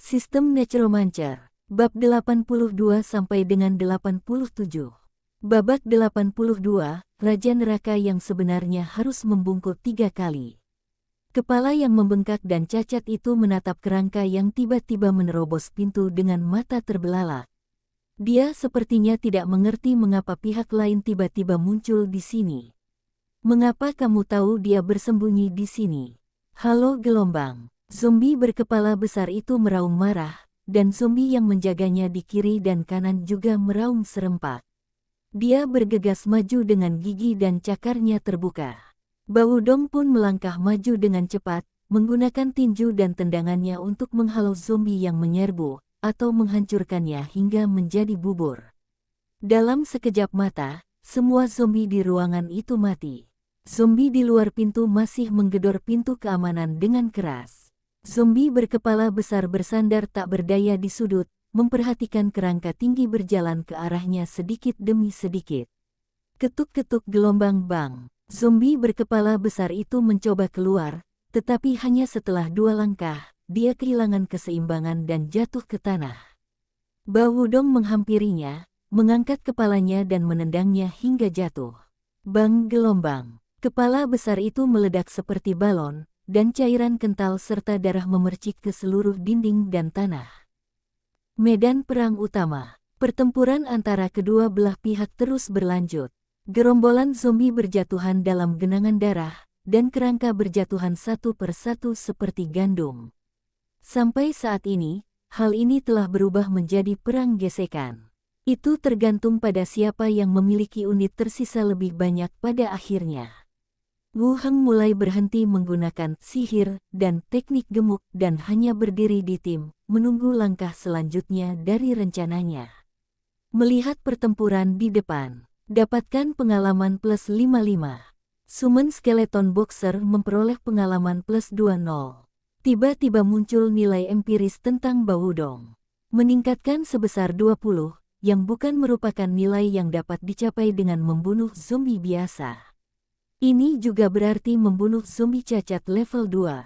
Sistem Necromancer. Bab 82 sampai dengan 87. Babak 82, Raja Neraka yang sebenarnya harus membungkuk 3 kali. Kepala yang membengkak dan cacat itu menatap kerangka yang tiba-tiba menerobos pintu dengan mata terbelalak. Dia sepertinya tidak mengerti mengapa pihak lain tiba-tiba muncul di sini. Mengapa kamu tahu dia bersembunyi di sini? Halo gelombang. Zombie berkepala besar itu meraung marah, dan zombie yang menjaganya di kiri dan kanan juga meraung serempak. Dia bergegas maju dengan gigi dan cakarnya terbuka. Baudong pun melangkah maju dengan cepat, menggunakan tinju dan tendangannya untuk menghalau zombie yang menyerbu, atau menghancurkannya hingga menjadi bubur. Dalam sekejap mata, semua zombie di ruangan itu mati. Zombie di luar pintu masih menggedor pintu keamanan dengan keras. Zombie berkepala besar bersandar tak berdaya di sudut, memperhatikan kerangka tinggi berjalan ke arahnya sedikit demi sedikit. Ketuk-ketuk gelombang bang. Zombie berkepala besar itu mencoba keluar, tetapi hanya setelah 2 langkah, dia kehilangan keseimbangan dan jatuh ke tanah. Baudong menghampirinya, mengangkat kepalanya dan menendangnya hingga jatuh. Bang gelombang. Kepala besar itu meledak seperti balon, dan cairan kental serta darah memercik ke seluruh dinding dan tanah. Medan perang utama. Pertempuran antara kedua belah pihak terus berlanjut. Gerombolan zombie berjatuhan dalam genangan darah, dan kerangka berjatuhan satu persatu seperti gandum. Sampai saat ini, hal ini telah berubah menjadi perang gesekan. Itu tergantung pada siapa yang memiliki unit tersisa lebih banyak pada akhirnya. Wu Heng mulai berhenti menggunakan sihir dan teknik gemuk dan hanya berdiri di tim, menunggu langkah selanjutnya dari rencananya. Melihat pertempuran di depan, dapatkan pengalaman plus 55. Summon Skeleton Boxer memperoleh pengalaman plus 20. Tiba-tiba muncul nilai empiris tentang Baudong. Meningkatkan sebesar 20, yang bukan merupakan nilai yang dapat dicapai dengan membunuh zombie biasa. Ini juga berarti membunuh zombie cacat level 2.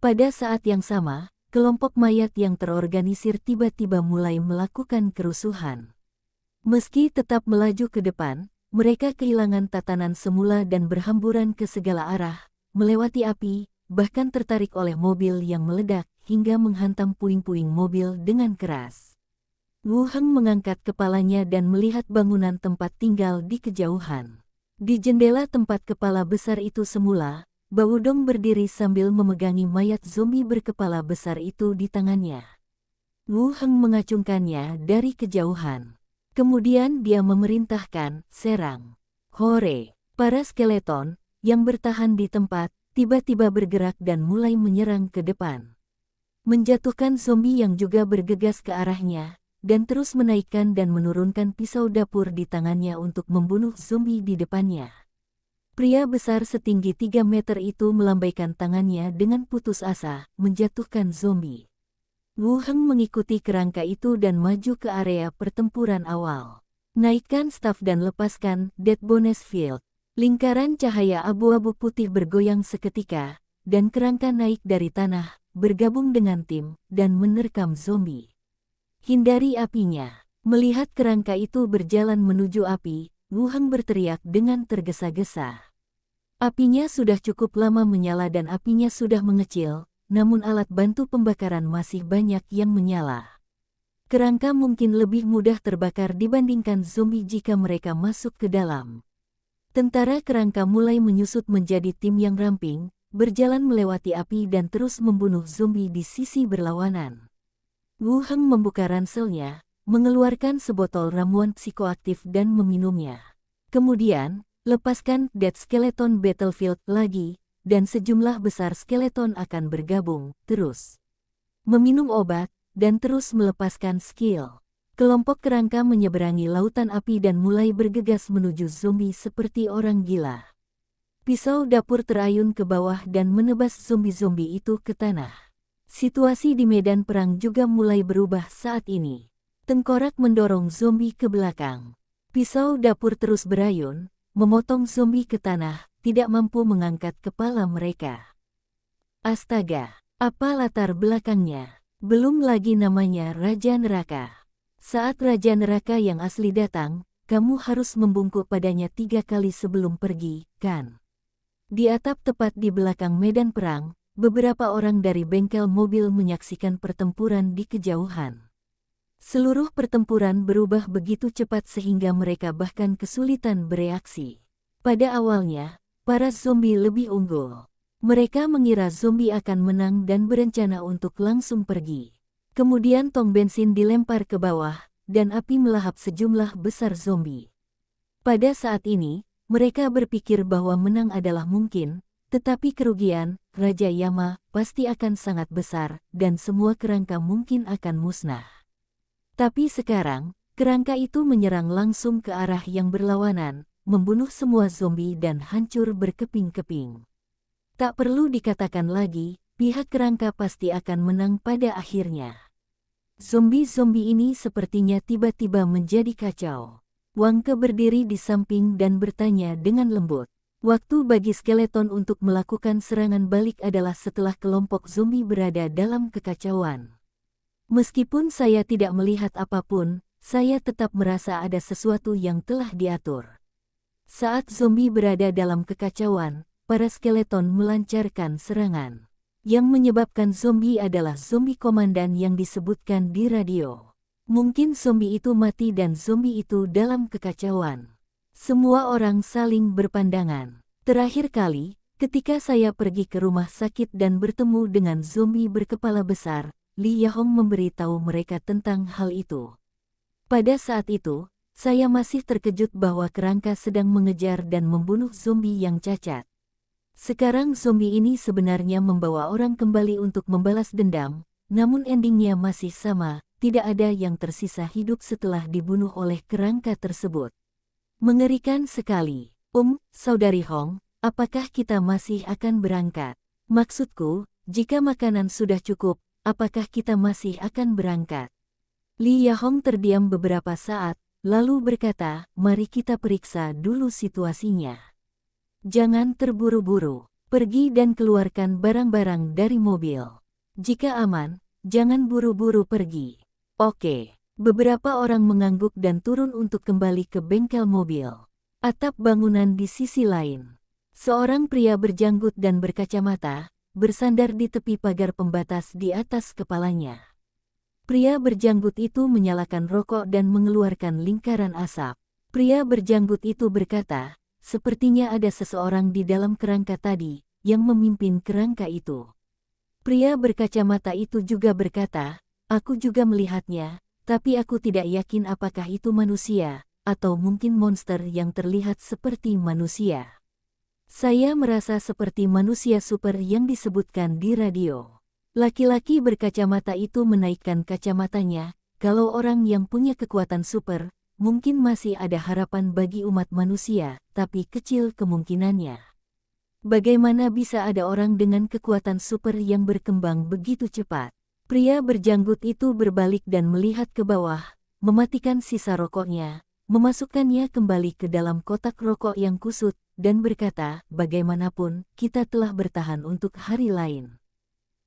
Pada saat yang sama, kelompok mayat yang terorganisir tiba-tiba mulai melakukan kerusuhan. Meski tetap melaju ke depan, mereka kehilangan tatanan semula dan berhamburan ke segala arah, melewati api, bahkan tertarik oleh mobil yang meledak hingga menghantam puing-puing mobil dengan keras. Wu Heng mengangkat kepalanya dan melihat bangunan tempat tinggal di kejauhan. Di jendela tempat kepala besar itu semula, Baudong berdiri sambil memegangi mayat zombie berkepala besar itu di tangannya. Wu Heng mengacungkannya dari kejauhan. Kemudian dia memerintahkan, serang. Hore! Para skeleton, yang bertahan di tempat, tiba-tiba bergerak dan mulai menyerang ke depan. Menjatuhkan zombie yang juga bergegas ke arahnya, dan terus menaikkan dan menurunkan pisau dapur di tangannya untuk membunuh zombie di depannya. Pria besar setinggi 3 meter itu melambaikan tangannya dengan putus asa, menjatuhkan zombie. Wu Heng mengikuti kerangka itu dan maju ke area pertempuran awal. Naikkan staf dan lepaskan Dead Bonus Field. Lingkaran cahaya abu-abu putih bergoyang seketika, dan kerangka naik dari tanah, bergabung dengan tim, dan menerkam zombie. Hindari apinya. Melihat kerangka itu berjalan menuju api, Wu Heng berteriak dengan tergesa-gesa. Apinya sudah cukup lama menyala dan apinya sudah mengecil, namun alat bantu pembakaran masih banyak yang menyala. Kerangka mungkin lebih mudah terbakar dibandingkan zombie jika mereka masuk ke dalam. Tentara kerangka mulai menyusut menjadi tim yang ramping, berjalan melewati api dan terus membunuh zombie di sisi berlawanan. Wu Heng membuka ranselnya, mengeluarkan sebotol ramuan psikoaktif dan meminumnya. Kemudian, lepaskan Dead Skeleton Battlefield lagi, dan sejumlah besar skeleton akan bergabung, terus meminum obat, dan terus melepaskan skill. Kelompok kerangka menyeberangi lautan api dan mulai bergegas menuju zombie seperti orang gila. Pisau dapur terayun ke bawah dan menebas zombie-zombie itu ke tanah. Situasi di medan perang juga mulai berubah saat ini. Tengkorak mendorong zombie ke belakang. Pisau dapur terus berayun, memotong zombie ke tanah, tidak mampu mengangkat kepala mereka. Astaga, apa latar belakangnya? Belum lagi namanya Raja Neraka. Saat Raja Neraka yang asli datang, kamu harus membungkuk padanya 3 kali sebelum pergi, kan? Di atap tepat di belakang medan perang, beberapa orang dari bengkel mobil menyaksikan pertempuran di kejauhan. Seluruh pertempuran berubah begitu cepat sehingga mereka bahkan kesulitan bereaksi. Pada awalnya, para zombie lebih unggul. Mereka mengira zombie akan menang dan berencana untuk langsung pergi. Kemudian tong bensin dilempar ke bawah, dan api melahap sejumlah besar zombie. Pada saat ini, mereka berpikir bahwa menang adalah mungkin, tetapi kerugian, Raja Yama, pasti akan sangat besar, dan semua kerangka mungkin akan musnah. Tapi sekarang, kerangka itu menyerang langsung ke arah yang berlawanan, membunuh semua zombie dan hancur berkeping-keping. Tak perlu dikatakan lagi, pihak kerangka pasti akan menang pada akhirnya. Zombie-zombie ini sepertinya tiba-tiba menjadi kacau. Wangke berdiri di samping dan bertanya dengan lembut. Waktu bagi skeleton untuk melakukan serangan balik adalah setelah kelompok zombie berada dalam kekacauan. Meskipun saya tidak melihat apapun, saya tetap merasa ada sesuatu yang telah diatur. Saat zombie berada dalam kekacauan, para skeleton melancarkan serangan. Yang menyebabkan zombie adalah zombie komandan yang disebutkan di radio. Mungkin zombie itu mati dan zombie itu dalam kekacauan. Semua orang saling berpandangan. Terakhir kali, ketika saya pergi ke rumah sakit dan bertemu dengan zombie berkepala besar, Li Yahong memberitahu mereka tentang hal itu. Pada saat itu, saya masih terkejut bahwa kerangka sedang mengejar dan membunuh zombie yang cacat. Sekarang zombie ini sebenarnya membawa orang kembali untuk membalas dendam, namun endingnya masih sama, tidak ada yang tersisa hidup setelah dibunuh oleh kerangka tersebut. Mengerikan sekali. Saudari Hong, apakah kita masih akan berangkat? Maksudku, jika makanan sudah cukup, apakah kita masih akan berangkat? Li Yahong terdiam beberapa saat, lalu berkata, mari kita periksa dulu situasinya. Jangan terburu-buru, pergi dan keluarkan barang-barang dari mobil. Jika aman, jangan buru-buru pergi. Oke, beberapa orang mengangguk dan turun untuk kembali ke bengkel mobil. Atap bangunan di sisi lain. Seorang pria berjanggut dan berkacamata, bersandar di tepi pagar pembatas di atas kepalanya. Pria berjanggut itu menyalakan rokok dan mengeluarkan lingkaran asap. Pria berjanggut itu berkata, sepertinya ada seseorang di dalam kerangka tadi, yang memimpin kerangka itu. Pria berkacamata itu juga berkata, aku juga melihatnya, tapi aku tidak yakin apakah itu manusia, atau mungkin monster yang terlihat seperti manusia. Saya merasa seperti manusia super yang disebutkan di radio. Laki-laki berkacamata itu menaikkan kacamatanya, kalau orang yang punya kekuatan super, mungkin masih ada harapan bagi umat manusia, tapi kecil kemungkinannya. Bagaimana bisa ada orang dengan kekuatan super yang berkembang begitu cepat? Pria berjanggut itu berbalik dan melihat ke bawah, mematikan sisa rokoknya, memasukkannya kembali ke dalam kotak rokok yang kusut, dan berkata, bagaimanapun, kita telah bertahan untuk hari lain.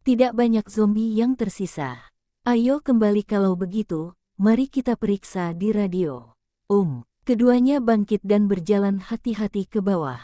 Tidak banyak zombie yang tersisa. Ayo kembali kalau begitu, mari kita periksa di radio. Keduanya bangkit dan berjalan hati-hati ke bawah.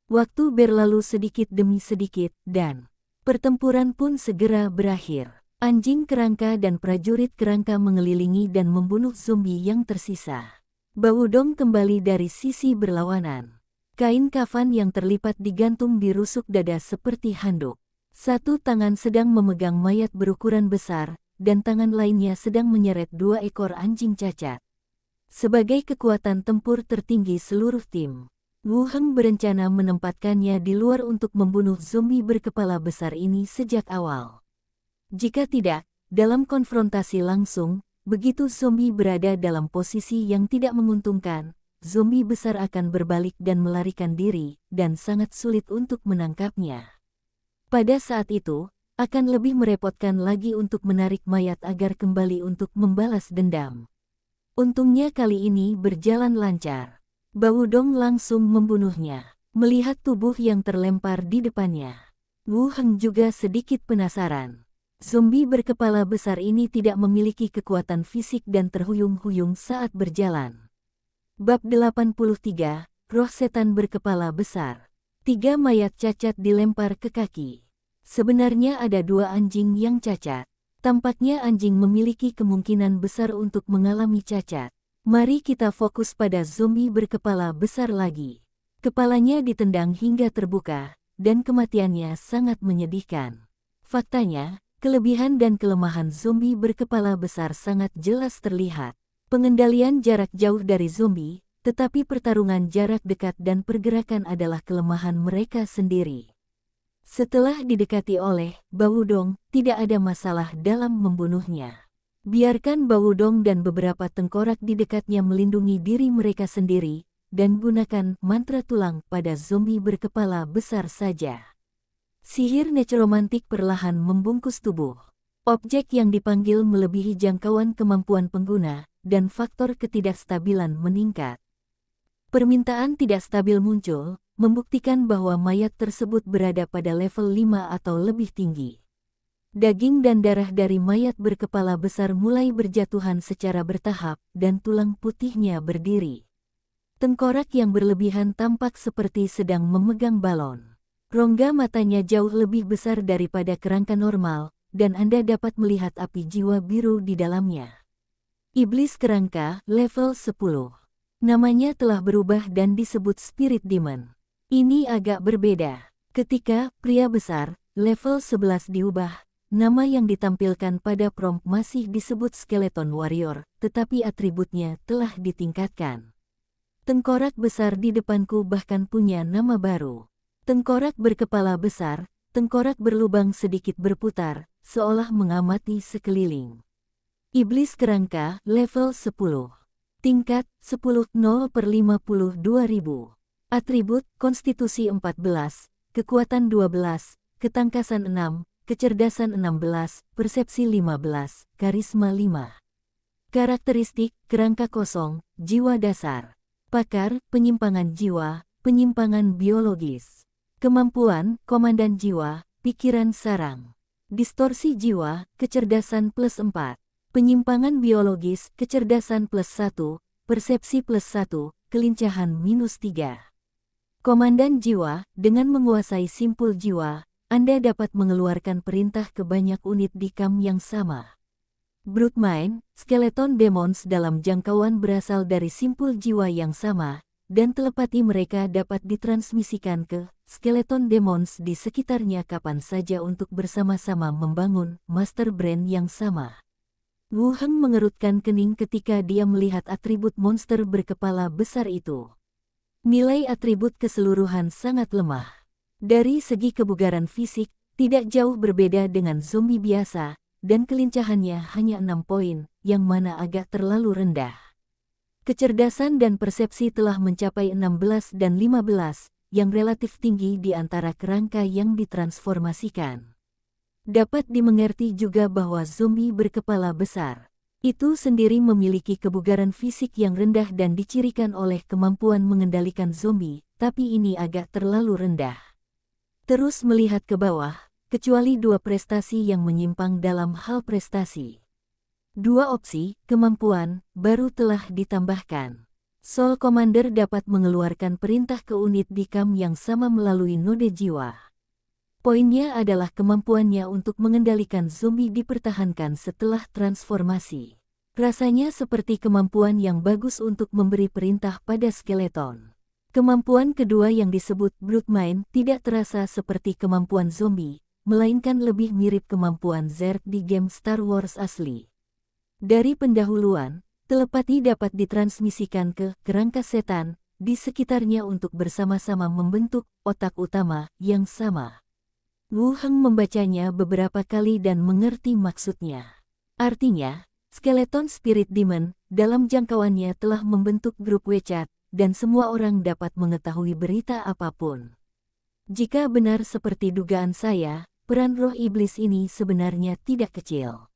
Waktu berlalu sedikit demi sedikit, dan pertempuran pun segera berakhir. Anjing kerangka dan prajurit kerangka mengelilingi dan membunuh zombie yang tersisa. Baudong kembali dari sisi berlawanan. Kain kafan yang terlipat digantung di rusuk dada seperti handuk. Satu tangan sedang memegang mayat berukuran besar, dan tangan lainnya sedang menyeret 2 ekor anjing cacat. Sebagai kekuatan tempur tertinggi seluruh tim, Wu Heng berencana menempatkannya di luar untuk membunuh zombie berkepala besar ini sejak awal. Jika tidak, dalam konfrontasi langsung, begitu zombie berada dalam posisi yang tidak menguntungkan, zombie besar akan berbalik dan melarikan diri, dan sangat sulit untuk menangkapnya. Pada saat itu, akan lebih merepotkan lagi untuk menarik mayat agar kembali untuk membalas dendam. Untungnya kali ini berjalan lancar. Baudong langsung membunuhnya. Melihat tubuh yang terlempar di depannya, Wu Heng juga sedikit penasaran. Zombie berkepala besar ini tidak memiliki kekuatan fisik dan terhuyung-huyung saat berjalan. Bab 83, Roh Setan Berkepala Besar. 3 mayat cacat dilempar ke kaki. Sebenarnya ada 2 anjing yang cacat. Tampaknya anjing memiliki kemungkinan besar untuk mengalami cacat. Mari kita fokus pada zombie berkepala besar lagi. Kepalanya ditendang hingga terbuka, dan kematiannya sangat menyedihkan. Faktanya, kelebihan dan kelemahan zombie berkepala besar sangat jelas terlihat. Pengendalian jarak jauh dari zombie, tetapi pertarungan jarak dekat dan pergerakan adalah kelemahan mereka sendiri. Setelah didekati oleh Bawudong, tidak ada masalah dalam membunuhnya. Biarkan Bawudong dan beberapa tengkorak di dekatnya melindungi diri mereka sendiri, dan gunakan mantra tulang pada zombie berkepala besar saja. Sihir necromantik perlahan membungkus tubuh. Objek yang dipanggil melebihi jangkauan kemampuan pengguna, dan faktor ketidakstabilan meningkat. Permintaan tidak stabil muncul, membuktikan bahwa mayat tersebut berada pada level 5 atau lebih tinggi. Daging dan darah dari mayat berkepala besar mulai berjatuhan secara bertahap, dan tulang putihnya berdiri. Tengkorak yang berlebihan tampak seperti sedang memegang balon. Rongga matanya jauh lebih besar daripada kerangka normal, dan Anda dapat melihat api jiwa biru di dalamnya. Iblis kerangka, level 10. Namanya telah berubah dan disebut Spirit Demon. Ini agak berbeda. Ketika pria besar, level 11 diubah, nama yang ditampilkan pada prompt masih disebut Skeleton Warrior, tetapi atributnya telah ditingkatkan. Tengkorak besar di depanku bahkan punya nama baru. Tengkorak berkepala besar, tengkorak berlubang sedikit berputar, seolah mengamati sekeliling. Iblis kerangka, level 10. Tingkat, 10/0/52.000. Atribut, konstitusi 14, kekuatan 12, ketangkasan 6, kecerdasan 16, persepsi 15, karisma 5. Karakteristik, kerangka kosong, jiwa dasar. Pakar, penyimpangan jiwa, penyimpangan biologis. Kemampuan, komandan jiwa, pikiran sarang. Distorsi jiwa, kecerdasan plus 4. Penyimpangan biologis, kecerdasan plus 1, persepsi plus 1, kelincahan minus 3. Komandan jiwa, dengan menguasai simpul jiwa, Anda dapat mengeluarkan perintah ke banyak unit di kam yang sama. Brute Mind, skeleton demons dalam jangkauan berasal dari simpul jiwa yang sama, dan telepati mereka dapat ditransmisikan ke skeleton demons di sekitarnya kapan saja untuk bersama-sama membangun master brain yang sama. Wu Heng mengerutkan kening ketika dia melihat atribut monster berkepala besar itu. Nilai atribut keseluruhan sangat lemah. Dari segi kebugaran fisik, tidak jauh berbeda dengan zombie biasa, dan kelincahannya hanya 6 poin, yang mana agak terlalu rendah. Kecerdasan dan persepsi telah mencapai 16 dan 15, yang relatif tinggi di antara kerangka yang ditransformasikan. Dapat dimengerti juga bahwa zombie berkepala besar itu sendiri memiliki kebugaran fisik yang rendah dan dicirikan oleh kemampuan mengendalikan zombie, tapi ini agak terlalu rendah. Terus melihat ke bawah, kecuali 2 prestasi yang menyimpang dalam hal prestasi. 2 opsi, kemampuan, baru telah ditambahkan. Soul Commander dapat mengeluarkan perintah ke unit di kam yang sama melalui node jiwa. Poinnya adalah kemampuannya untuk mengendalikan zombie dipertahankan setelah transformasi. Rasanya seperti kemampuan yang bagus untuk memberi perintah pada skeleton. Kemampuan kedua yang disebut Brute Mind tidak terasa seperti kemampuan zombie, melainkan lebih mirip kemampuan Zerg di game Star Wars asli. Dari pendahuluan, telepati dapat ditransmisikan ke kerangka setan di sekitarnya untuk bersama-sama membentuk otak utama yang sama. Wu Heng membacanya beberapa kali dan mengerti maksudnya. Artinya, skeleton Spirit Demon dalam jangkauannya telah membentuk grup WeChat, dan semua orang dapat mengetahui berita apapun. Jika benar seperti dugaan saya, peran roh iblis ini sebenarnya tidak kecil.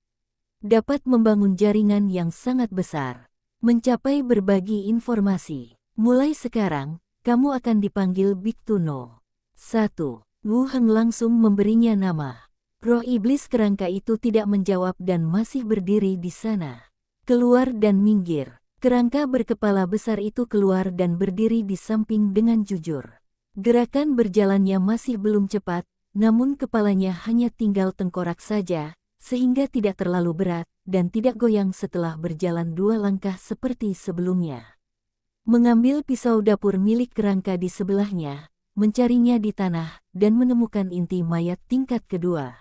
Dapat membangun jaringan yang sangat besar, mencapai berbagi informasi. Mulai sekarang, kamu akan dipanggil Big Tuno. 1. Wu Heng langsung memberinya nama. Roh iblis kerangka itu tidak menjawab dan masih berdiri di sana. Keluar dan minggir. Kerangka berkepala besar itu keluar dan berdiri di samping dengan jujur. Gerakan berjalannya masih belum cepat, namun kepalanya hanya tinggal tengkorak saja, sehingga tidak terlalu berat dan tidak goyang setelah berjalan 2 langkah seperti sebelumnya. Mengambil pisau dapur milik kerangka di sebelahnya, mencarinya di tanah, dan menemukan inti mayat tingkat kedua.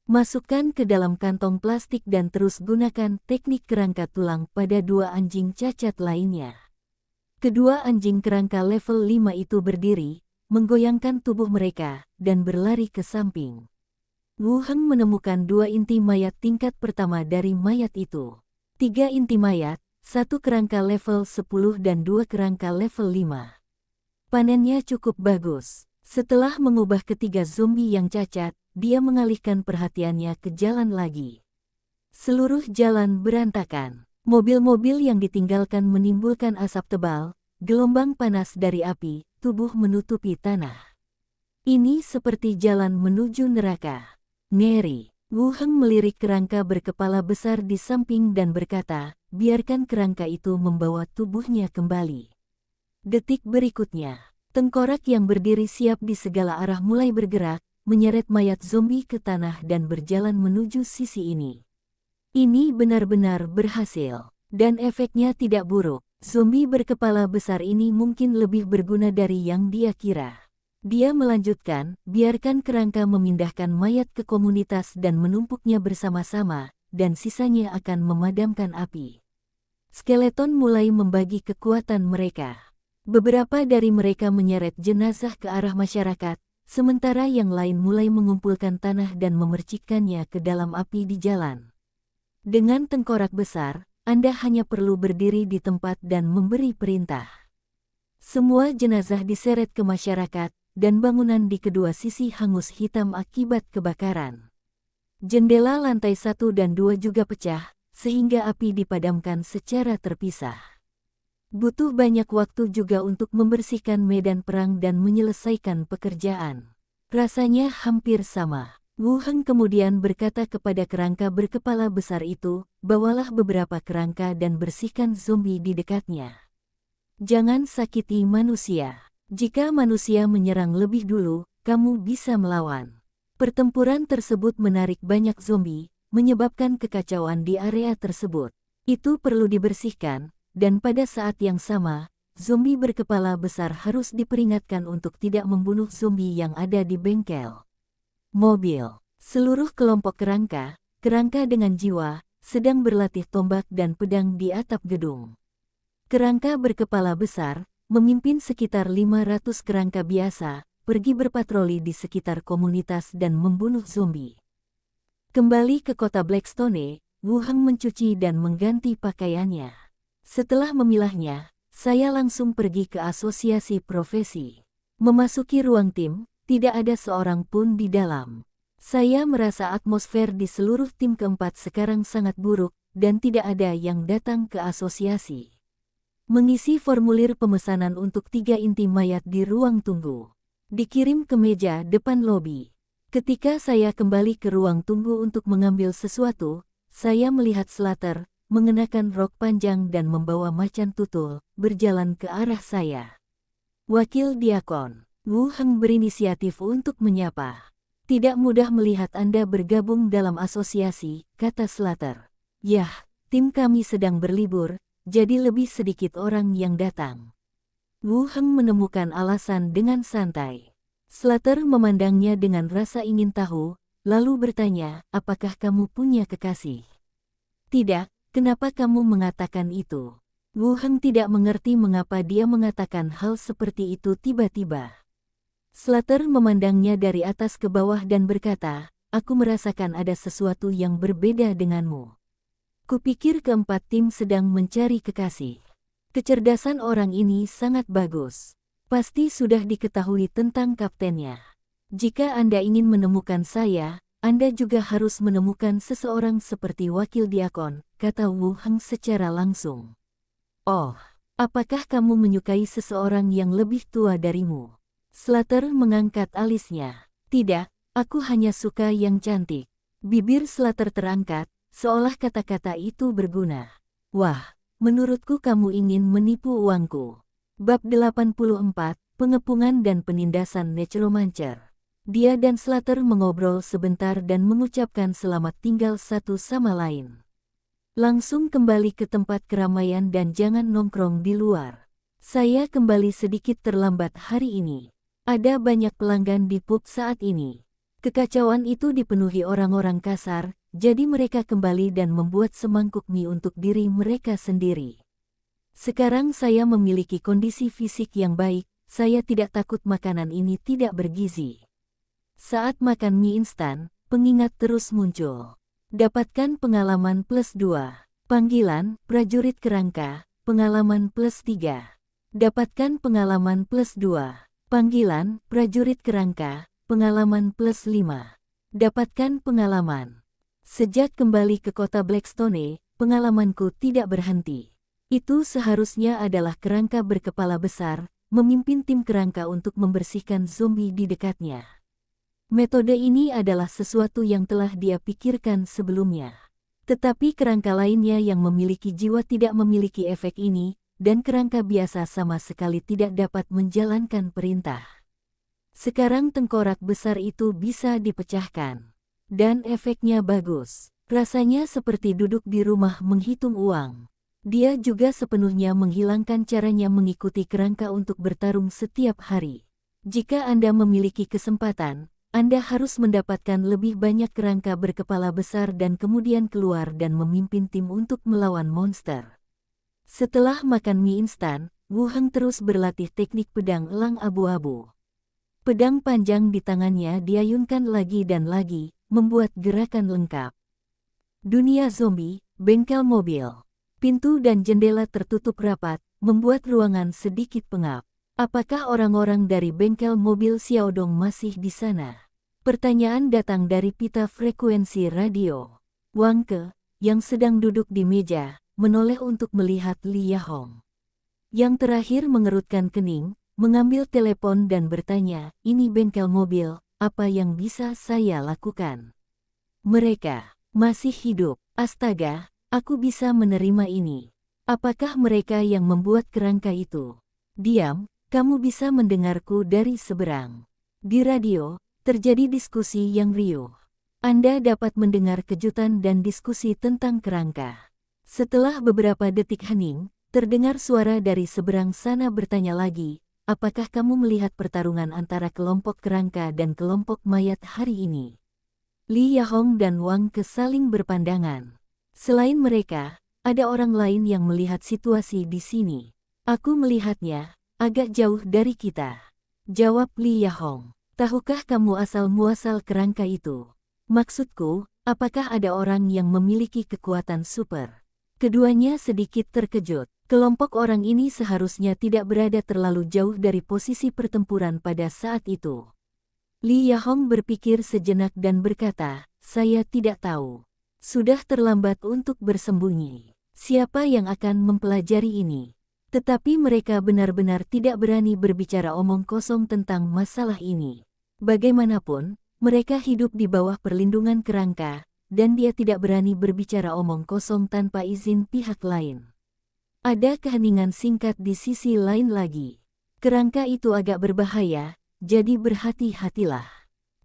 Masukkan ke dalam kantong plastik dan terus gunakan teknik kerangka tulang pada 2 anjing cacat lainnya. Kedua anjing kerangka level 5 itu berdiri, menggoyangkan tubuh mereka, dan berlari ke samping. Wu Heng menemukan 2 inti mayat tingkat pertama dari mayat itu. 3 inti mayat, 1 kerangka level 10 dan 2 kerangka level 5. Panennya cukup bagus. Setelah mengubah ketiga zombie yang cacat, dia mengalihkan perhatiannya ke jalan lagi. Seluruh jalan berantakan. Mobil-mobil yang ditinggalkan menimbulkan asap tebal, gelombang panas dari api, tubuh menutupi tanah. Ini seperti jalan menuju neraka. Ngeri. Wu Heng melirik kerangka berkepala besar di samping dan berkata, biarkan kerangka itu membawa tubuhnya kembali. Detik berikutnya, tengkorak yang berdiri siap di segala arah mulai bergerak, menyeret mayat zombie ke tanah dan berjalan menuju sisi ini. Ini benar-benar berhasil, dan efeknya tidak buruk. Zombie berkepala besar ini mungkin lebih berguna dari yang dia kira. Dia melanjutkan, biarkan kerangka memindahkan mayat ke komunitas dan menumpuknya bersama-sama, dan sisanya akan memadamkan api. Skeleton mulai membagi kekuatan mereka. Beberapa dari mereka menyeret jenazah ke arah masyarakat, sementara yang lain mulai mengumpulkan tanah dan memercikkannya ke dalam api di jalan. Dengan tengkorak besar, Anda hanya perlu berdiri di tempat dan memberi perintah. Semua jenazah diseret ke masyarakat, dan bangunan di kedua sisi hangus hitam akibat kebakaran. Jendela lantai 1 dan 2 juga pecah, sehingga api dipadamkan secara terpisah. Butuh banyak waktu juga untuk membersihkan medan perang dan menyelesaikan pekerjaan. Rasanya hampir sama. Wu Heng kemudian berkata kepada kerangka berkepala besar itu, bawalah beberapa kerangka dan bersihkan zombie di dekatnya. Jangan sakiti manusia. Jika manusia menyerang lebih dulu, kamu bisa melawan. Pertempuran tersebut menarik banyak zombie, menyebabkan kekacauan di area tersebut. Itu perlu dibersihkan. Dan pada saat yang sama, zombie berkepala besar harus diperingatkan untuk tidak membunuh zombie yang ada di bengkel. Mobil. Seluruh kelompok kerangka dengan jiwa, sedang berlatih tombak dan pedang di atap gedung. Kerangka berkepala besar, memimpin sekitar 500 kerangka biasa, pergi berpatroli di sekitar komunitas dan membunuh zombie. Kembali ke kota Blackstone, Wu Heng mencuci dan mengganti pakaiannya. Setelah memilahnya, saya langsung pergi ke asosiasi profesi. Memasuki ruang tim, tidak ada seorang pun di dalam. Saya merasa atmosfer di seluruh tim keempat sekarang sangat buruk, dan tidak ada yang datang ke asosiasi. Mengisi formulir pemesanan untuk 3 inti mayat di ruang tunggu. Dikirim ke meja depan lobi. Ketika saya kembali ke ruang tunggu untuk mengambil sesuatu, saya melihat Slater, mengenakan rok panjang dan membawa macan tutul, berjalan ke arah saya. Wakil Diakon, Wu Heng berinisiatif untuk menyapa. Tidak mudah melihat Anda bergabung dalam asosiasi, kata Slater. Yah, tim kami sedang berlibur, jadi lebih sedikit orang yang datang. Wu Heng menemukan alasan dengan santai. Slater memandangnya dengan rasa ingin tahu, lalu bertanya, apakah kamu punya kekasih? Tidak. Kenapa kamu mengatakan itu? Wu Heng tidak mengerti mengapa dia mengatakan hal seperti itu tiba-tiba. Slater memandangnya dari atas ke bawah dan berkata, aku merasakan ada sesuatu yang berbeda denganmu. Kupikir keempat tim sedang mencari kekasih. Kecerdasan orang ini sangat bagus. Pasti sudah diketahui tentang kaptennya. Jika Anda ingin menemukan saya, Anda juga harus menemukan seseorang seperti wakil diakon, kata Wu Heng secara langsung. Oh, apakah kamu menyukai seseorang yang lebih tua darimu? Slater mengangkat alisnya. Tidak, Aku hanya suka yang cantik. Bibir Slater terangkat, seolah kata-kata itu berguna. Wah, menurutku kamu ingin menipu uangku. Bab 84, Pengepungan dan Penindasan Necromancer. Dia dan Slater mengobrol sebentar dan mengucapkan selamat tinggal satu sama lain. Langsung kembali ke tempat keramaian dan jangan nongkrong di luar. Saya kembali sedikit terlambat hari ini. Ada banyak pelanggan di pub saat ini. Kekacauan itu dipenuhi orang-orang kasar, jadi mereka kembali dan membuat semangkuk mie untuk diri mereka sendiri. Sekarang saya memiliki kondisi fisik yang baik, saya tidak takut makanan ini tidak bergizi. Saat makan mie instan, pengingat terus muncul. Dapatkan pengalaman +2. Panggilan, prajurit kerangka, pengalaman +3. Dapatkan pengalaman +2. Panggilan, prajurit kerangka, pengalaman +5. Dapatkan pengalaman. Sejak kembali ke kota Blackstone, pengalamanku tidak berhenti. Itu seharusnya adalah kerangka berkepala besar, memimpin tim kerangka untuk membersihkan zombie di dekatnya. Metode ini adalah sesuatu yang telah dia pikirkan sebelumnya. Tetapi kerangka lainnya yang memiliki jiwa tidak memiliki efek ini, dan kerangka biasa sama sekali tidak dapat menjalankan perintah. Sekarang tengkorak besar itu bisa dipecahkan. Dan efeknya bagus. Rasanya seperti duduk di rumah menghitung uang. Dia juga sepenuhnya menghilangkan caranya mengikuti kerangka untuk bertarung setiap hari. Jika Anda memiliki kesempatan, Anda harus mendapatkan lebih banyak kerangka berkepala besar dan kemudian keluar dan memimpin tim untuk melawan monster. Setelah makan mie instan, Wu Heng terus berlatih teknik pedang elang abu-abu. Pedang panjang di tangannya diayunkan lagi dan lagi, membuat gerakan lengkap. Dunia zombie, bengkel mobil. Pintu dan jendela tertutup rapat, membuat ruangan sedikit pengap. Apakah orang-orang dari bengkel mobil Xiaodong masih di sana? Pertanyaan datang dari pita frekuensi radio. Wang Ke, yang sedang duduk di meja, menoleh untuk melihat Li Yahong. Yang terakhir mengerutkan kening, mengambil telepon dan bertanya, "Ini bengkel mobil, apa yang bisa saya lakukan?" Mereka masih hidup. Astaga, aku bisa menerima ini. Apakah mereka yang membuat kerangka itu? Diam, kamu bisa mendengarku dari seberang. Di radio, terjadi diskusi yang riuh. Anda dapat mendengar kejutan dan diskusi tentang kerangka. Setelah beberapa detik hening, terdengar suara dari seberang sana bertanya lagi, "Apakah kamu melihat pertarungan antara kelompok kerangka dan kelompok mayat hari ini?" Li Yahong dan Wang Ke saling berpandangan. Selain mereka, ada orang lain yang melihat situasi di sini. "Aku melihatnya, agak jauh dari kita," jawab Li Yahong. "Tahukah kamu asal-muasal kerangka itu? Maksudku, apakah ada orang yang memiliki kekuatan super?" Keduanya sedikit terkejut. Kelompok orang ini seharusnya tidak berada terlalu jauh dari posisi pertempuran pada saat itu. Li Yahong berpikir sejenak dan berkata, "Saya tidak tahu. Sudah terlambat untuk bersembunyi. Siapa yang akan mempelajari ini?" Tetapi mereka benar-benar tidak berani berbicara omong kosong tentang masalah ini. Bagaimanapun, mereka hidup di bawah perlindungan kerangka, dan dia tidak berani berbicara omong kosong tanpa izin pihak lain. Ada keheningan singkat di sisi lain lagi. "Kerangka itu agak berbahaya, jadi berhati-hatilah."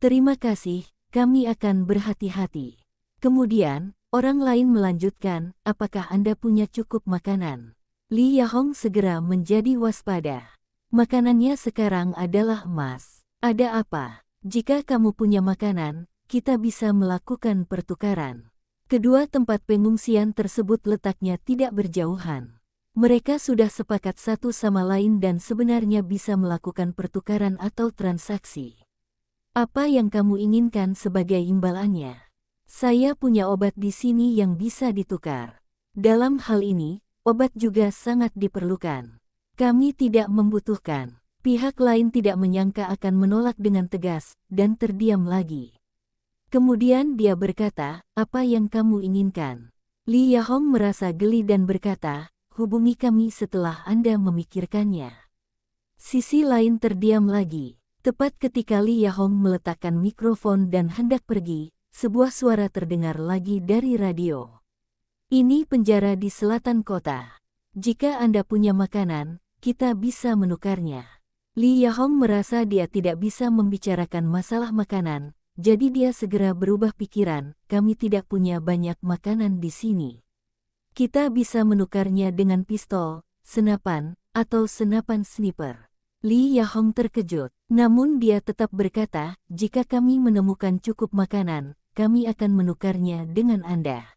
"Terima kasih, kami akan berhati-hati." Kemudian, orang lain melanjutkan, "Apakah Anda punya cukup makanan?" Li Yahong segera menjadi waspada. "Makanannya sekarang adalah emas. Ada apa? Jika kamu punya makanan, kita bisa melakukan pertukaran." Kedua tempat pengungsian tersebut letaknya tidak berjauhan. Mereka sudah sepakat satu sama lain dan sebenarnya bisa melakukan pertukaran atau transaksi. "Apa yang kamu inginkan sebagai imbalannya?" "Saya punya obat di sini yang bisa ditukar. Dalam hal ini, obat juga sangat diperlukan. Kami tidak membutuhkan." Pihak lain tidak menyangka akan menolak dengan tegas, dan terdiam lagi. Kemudian dia berkata, "Apa yang kamu inginkan?" Li Yahong merasa geli dan berkata, "Hubungi kami setelah Anda memikirkannya." Sisi lain terdiam lagi. Tepat ketika Li Yahong meletakkan mikrofon dan hendak pergi, sebuah suara terdengar lagi dari radio. Ini penjara di selatan kota. Jika Anda punya makanan, kita bisa menukarnya. Li Yahong merasa dia tidak bisa membicarakan masalah makanan, jadi dia segera berubah pikiran, kami tidak punya banyak makanan di sini. Kita bisa menukarnya dengan pistol, senapan, atau senapan sniper. Li Yahong terkejut, namun dia tetap berkata, jika kami menemukan cukup makanan, kami akan menukarnya dengan Anda.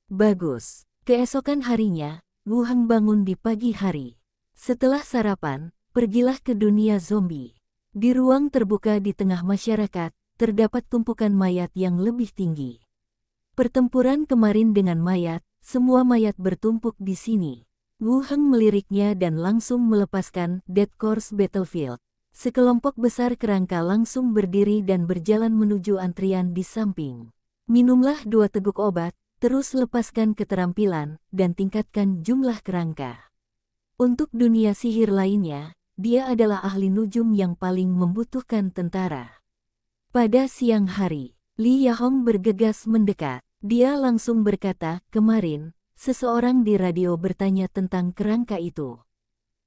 Bagus. Keesokan harinya, Wu Heng bangun di pagi hari. Setelah sarapan, pergilah ke dunia zombie. Di ruang terbuka di tengah masyarakat, terdapat tumpukan mayat yang lebih tinggi. Pertempuran kemarin dengan mayat, semua mayat bertumpuk di sini. Wu Heng meliriknya dan langsung melepaskan Dead Corps Battlefield. Sekelompok besar kerangka langsung berdiri dan berjalan menuju antrian di samping. Minumlah 2 teguk obat, terus lepaskan keterampilan, dan tingkatkan jumlah kerangka. Untuk dunia sihir lainnya, dia adalah ahli nujum yang paling membutuhkan tentara. Pada siang hari, Li Yahong bergegas mendekat. Dia langsung berkata, kemarin, seseorang di radio bertanya tentang kerangka itu.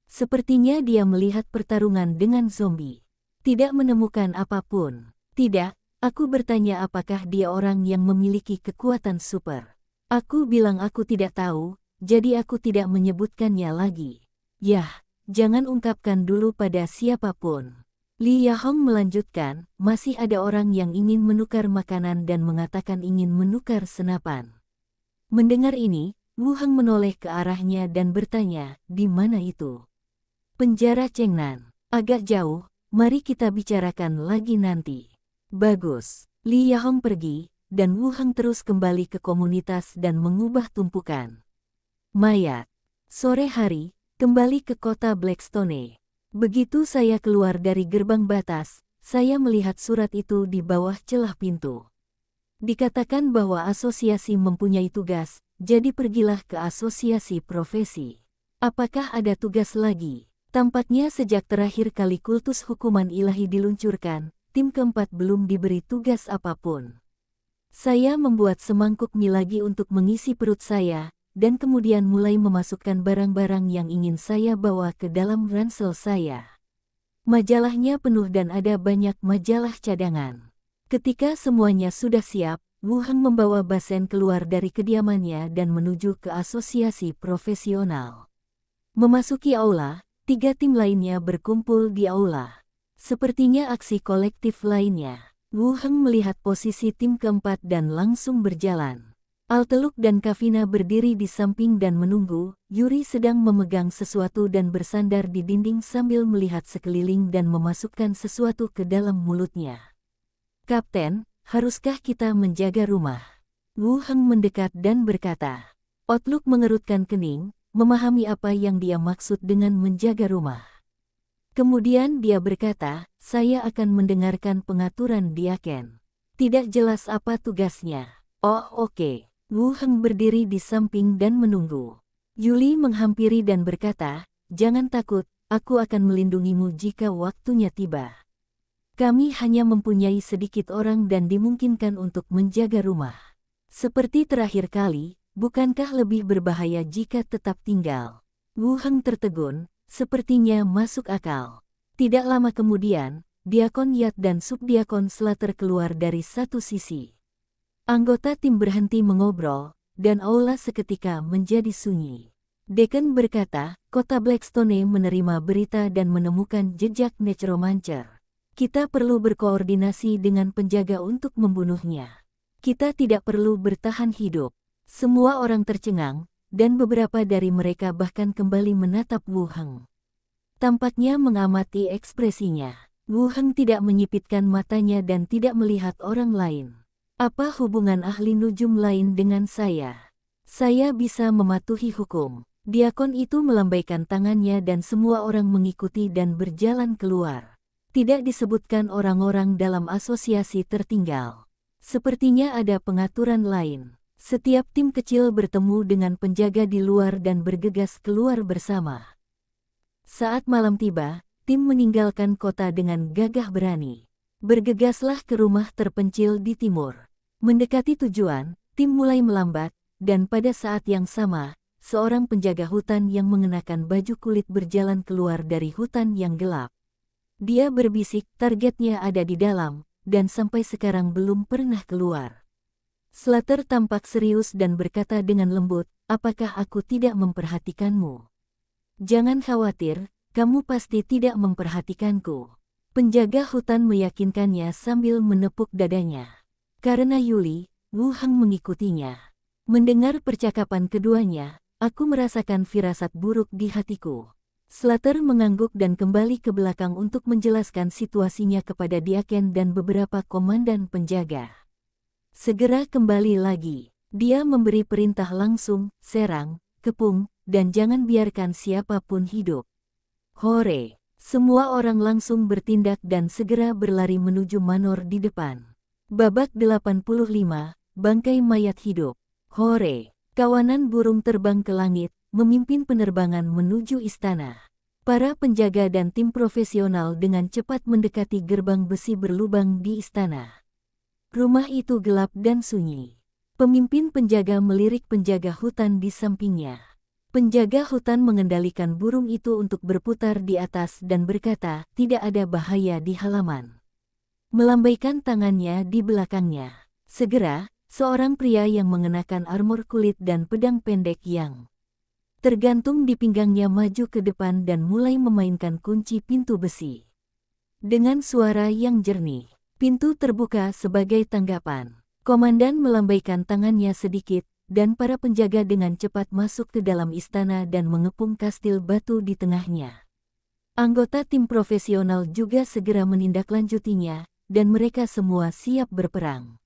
Sepertinya dia melihat pertarungan dengan zombie. Tidak menemukan apapun. Tidak. Aku bertanya apakah dia orang yang memiliki kekuatan super. Aku bilang aku tidak tahu, jadi aku tidak menyebutkannya lagi. Yah, jangan ungkapkan dulu pada siapapun. Li Yahong melanjutkan, masih ada orang yang ingin menukar makanan dan mengatakan ingin menukar senapan. Mendengar ini, Wu Heng menoleh ke arahnya dan bertanya, di mana itu? Penjara Chengnan. Agak jauh, mari kita bicarakan lagi nanti. Bagus. Li Yahong pergi, dan Wu Heng terus kembali ke komunitas dan mengubah tumpukan mayat. Sore hari, kembali ke kota Blackstone. Begitu saya keluar dari gerbang batas, saya melihat surat itu di bawah celah pintu. Dikatakan bahwa asosiasi mempunyai tugas, jadi pergilah ke asosiasi profesi. Apakah ada tugas lagi? Tampaknya sejak terakhir kali kultus hukuman ilahi diluncurkan, tim keempat belum diberi tugas apapun. Saya membuat semangkuk mie lagi untuk mengisi perut saya, dan kemudian mulai memasukkan barang-barang yang ingin saya bawa ke dalam ransel saya. Majalahnya penuh dan ada banyak majalah cadangan. Ketika semuanya sudah siap, Wu Heng membawa Basen keluar dari kediamannya dan menuju ke asosiasi profesional. Memasuki aula, 3 tim lainnya berkumpul di aula. Sepertinya aksi kolektif lainnya. Wu Heng melihat posisi tim keempat dan langsung berjalan. Alteluk dan Kavina berdiri di samping dan menunggu. Yuri sedang memegang sesuatu dan bersandar di dinding sambil melihat sekeliling dan memasukkan sesuatu ke dalam mulutnya. Kapten, haruskah kita menjaga rumah? Wu Heng mendekat dan berkata. Outlook mengerutkan kening, memahami apa yang dia maksud dengan menjaga rumah. Kemudian dia berkata, saya akan mendengarkan pengaturan Diaken. Tidak jelas apa tugasnya. Oh oke. Wu Heng berdiri di samping dan menunggu. Yuli menghampiri dan berkata, jangan takut, aku akan melindungimu jika waktunya tiba. Kami hanya mempunyai sedikit orang dan dimungkinkan untuk menjaga rumah. Seperti terakhir kali, bukankah lebih berbahaya jika tetap tinggal? Wu Heng tertegun. Sepertinya masuk akal. Tidak lama kemudian, Diakon Yat dan Subdiakon Slater keluar dari satu sisi. Anggota tim berhenti mengobrol, dan aula seketika menjadi sunyi. Deacon berkata, kota Blackstone menerima berita dan menemukan jejak necromancer. Kita perlu berkoordinasi dengan penjaga untuk membunuhnya. Kita tidak perlu bertahan hidup. Semua orang tercengang, dan beberapa dari mereka bahkan kembali menatap Wu Heng. Tampaknya mengamati ekspresinya. Wu Heng tidak menyipitkan matanya dan tidak melihat orang lain. Apa hubungan ahli nujum lain dengan saya? Saya bisa mematuhi hukum. Diakon itu melambaikan tangannya dan semua orang mengikuti dan berjalan keluar. Tidak disebutkan orang-orang dalam asosiasi tertinggal. Sepertinya ada pengaturan lain. Setiap tim kecil bertemu dengan penjaga di luar dan bergegas keluar bersama. Saat malam tiba, tim meninggalkan kota dengan gagah berani. Bergegaslah ke rumah terpencil di timur. Mendekati tujuan, tim mulai melambat, dan pada saat yang sama, seorang penjaga hutan yang mengenakan baju kulit berjalan keluar dari hutan yang gelap. Dia berbisik, targetnya ada di dalam, dan sampai sekarang belum pernah keluar. Slater tampak serius dan berkata dengan lembut, "Apakah aku tidak memperhatikanmu? Jangan khawatir, kamu pasti tidak memperhatikanku." Penjaga hutan meyakinkannya sambil menepuk dadanya. Karena Yuli, Wu Heng mengikutinya. Mendengar percakapan keduanya, aku merasakan firasat buruk di hatiku. Slater mengangguk dan kembali ke belakang untuk menjelaskan situasinya kepada Diaken dan beberapa komandan penjaga. Segera kembali lagi. Dia memberi perintah langsung, serang, kepung, dan jangan biarkan siapapun hidup. Hore! Semua orang langsung bertindak dan segera berlari menuju manor di depan. Babak 85, bangkai mayat hidup. Hore! Kawanan burung terbang ke langit, memimpin penerbangan menuju istana. Para penjaga dan tim profesional dengan cepat mendekati gerbang besi berlubang di istana. Rumah itu gelap dan sunyi. Pemimpin penjaga melirik penjaga hutan di sampingnya. Penjaga hutan mengendalikan burung itu untuk berputar di atas dan berkata, "Tidak ada bahaya di halaman." Melambaikan tangannya di belakangnya. Segera, seorang pria yang mengenakan armor kulit dan pedang pendek yang tergantung di pinggangnya maju ke depan dan mulai memainkan kunci pintu besi. Dengan suara yang jernih, pintu terbuka sebagai tanggapan. Komandan melambaikan tangannya sedikit, dan para penjaga dengan cepat masuk ke dalam istana dan mengepung kastil batu di tengahnya. Anggota tim profesional juga segera menindaklanjutinya, dan mereka semua siap berperang.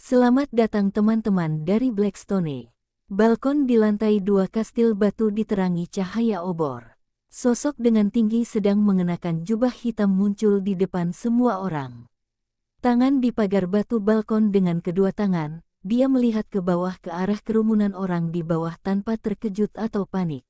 Selamat datang teman-teman dari Blackstone. Balkon di lantai 2 kastil batu diterangi cahaya obor. Sosok dengan tinggi sedang mengenakan jubah hitam muncul di depan semua orang. Tangan di pagar batu balkon dengan kedua tangan, dia melihat ke bawah ke arah kerumunan orang di bawah tanpa terkejut atau panik.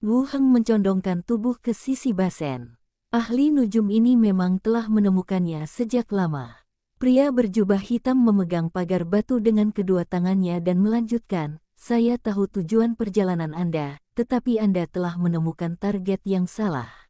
Wu Heng mencondongkan tubuh ke sisi basen. Ahli nujum ini memang telah menemukannya sejak lama. Pria berjubah hitam memegang pagar batu dengan kedua tangannya dan melanjutkan, "Saya tahu tujuan perjalanan Anda, tetapi Anda telah menemukan target yang salah.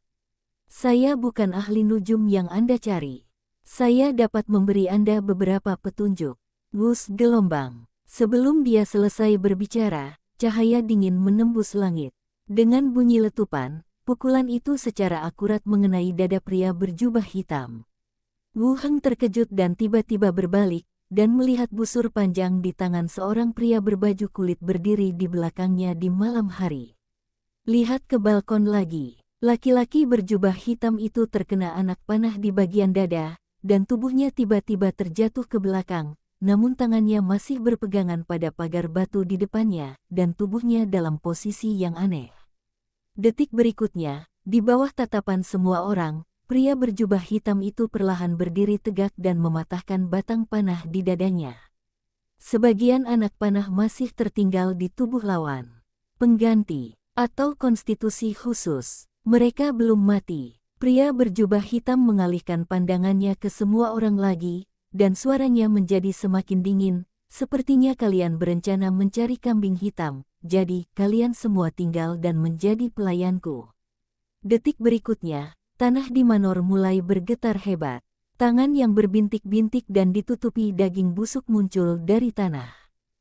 Saya bukan ahli nujum yang Anda cari. Saya dapat memberi Anda beberapa petunjuk." Wus gelombang. Sebelum dia selesai berbicara, cahaya dingin menembus langit. Dengan bunyi letupan, pukulan itu secara akurat mengenai dada pria berjubah hitam. Wu Heng terkejut dan tiba-tiba berbalik, dan melihat busur panjang di tangan seorang pria berbaju kulit berdiri di belakangnya di malam hari. Lihat ke balkon lagi. Laki-laki berjubah hitam itu terkena anak panah di bagian dada, dan tubuhnya tiba-tiba terjatuh ke belakang. Namun tangannya masih berpegangan pada pagar batu di depannya, dan tubuhnya dalam posisi yang aneh. Detik berikutnya, di bawah tatapan semua orang, pria berjubah hitam itu perlahan berdiri tegak dan mematahkan batang panah di dadanya. Sebagian anak panah masih tertinggal di tubuh lawan. Pengganti, atau konstitusi khusus, mereka belum mati. Pria berjubah hitam mengalihkan pandangannya ke semua orang lagi, dan suaranya menjadi semakin dingin. "Sepertinya kalian berencana mencari kambing hitam, jadi kalian semua tinggal dan menjadi pelayanku." Detik berikutnya, tanah di manor mulai bergetar hebat. Tangan yang berbintik-bintik dan ditutupi daging busuk muncul dari tanah.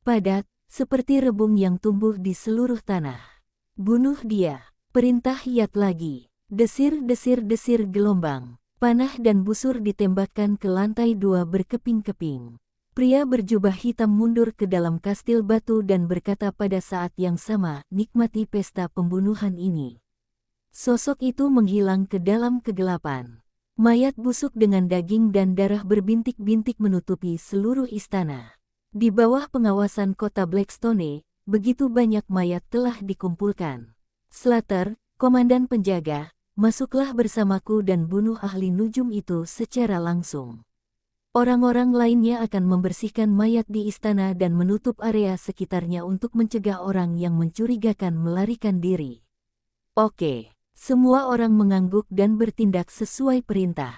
Padat, seperti rebung yang tumbuh di seluruh tanah. "Bunuh dia!" Perintah Yat lagi. Desir-desir-desir gelombang. Panah dan busur ditembakkan ke lantai 2 berkeping-keping. Pria berjubah hitam mundur ke dalam kastil batu dan berkata pada saat yang sama, "Nikmati pesta pembunuhan ini." Sosok itu menghilang ke dalam kegelapan. Mayat busuk dengan daging dan darah berbintik-bintik menutupi seluruh istana. Di bawah pengawasan kota Blackstone, begitu banyak mayat telah dikumpulkan. "Slater, komandan penjaga, masuklah bersamaku dan bunuh ahli nujum itu secara langsung. Orang-orang lainnya akan membersihkan mayat di istana dan menutup area sekitarnya untuk mencegah orang yang mencurigakan melarikan diri." "Oke." Semua orang mengangguk dan bertindak sesuai perintah.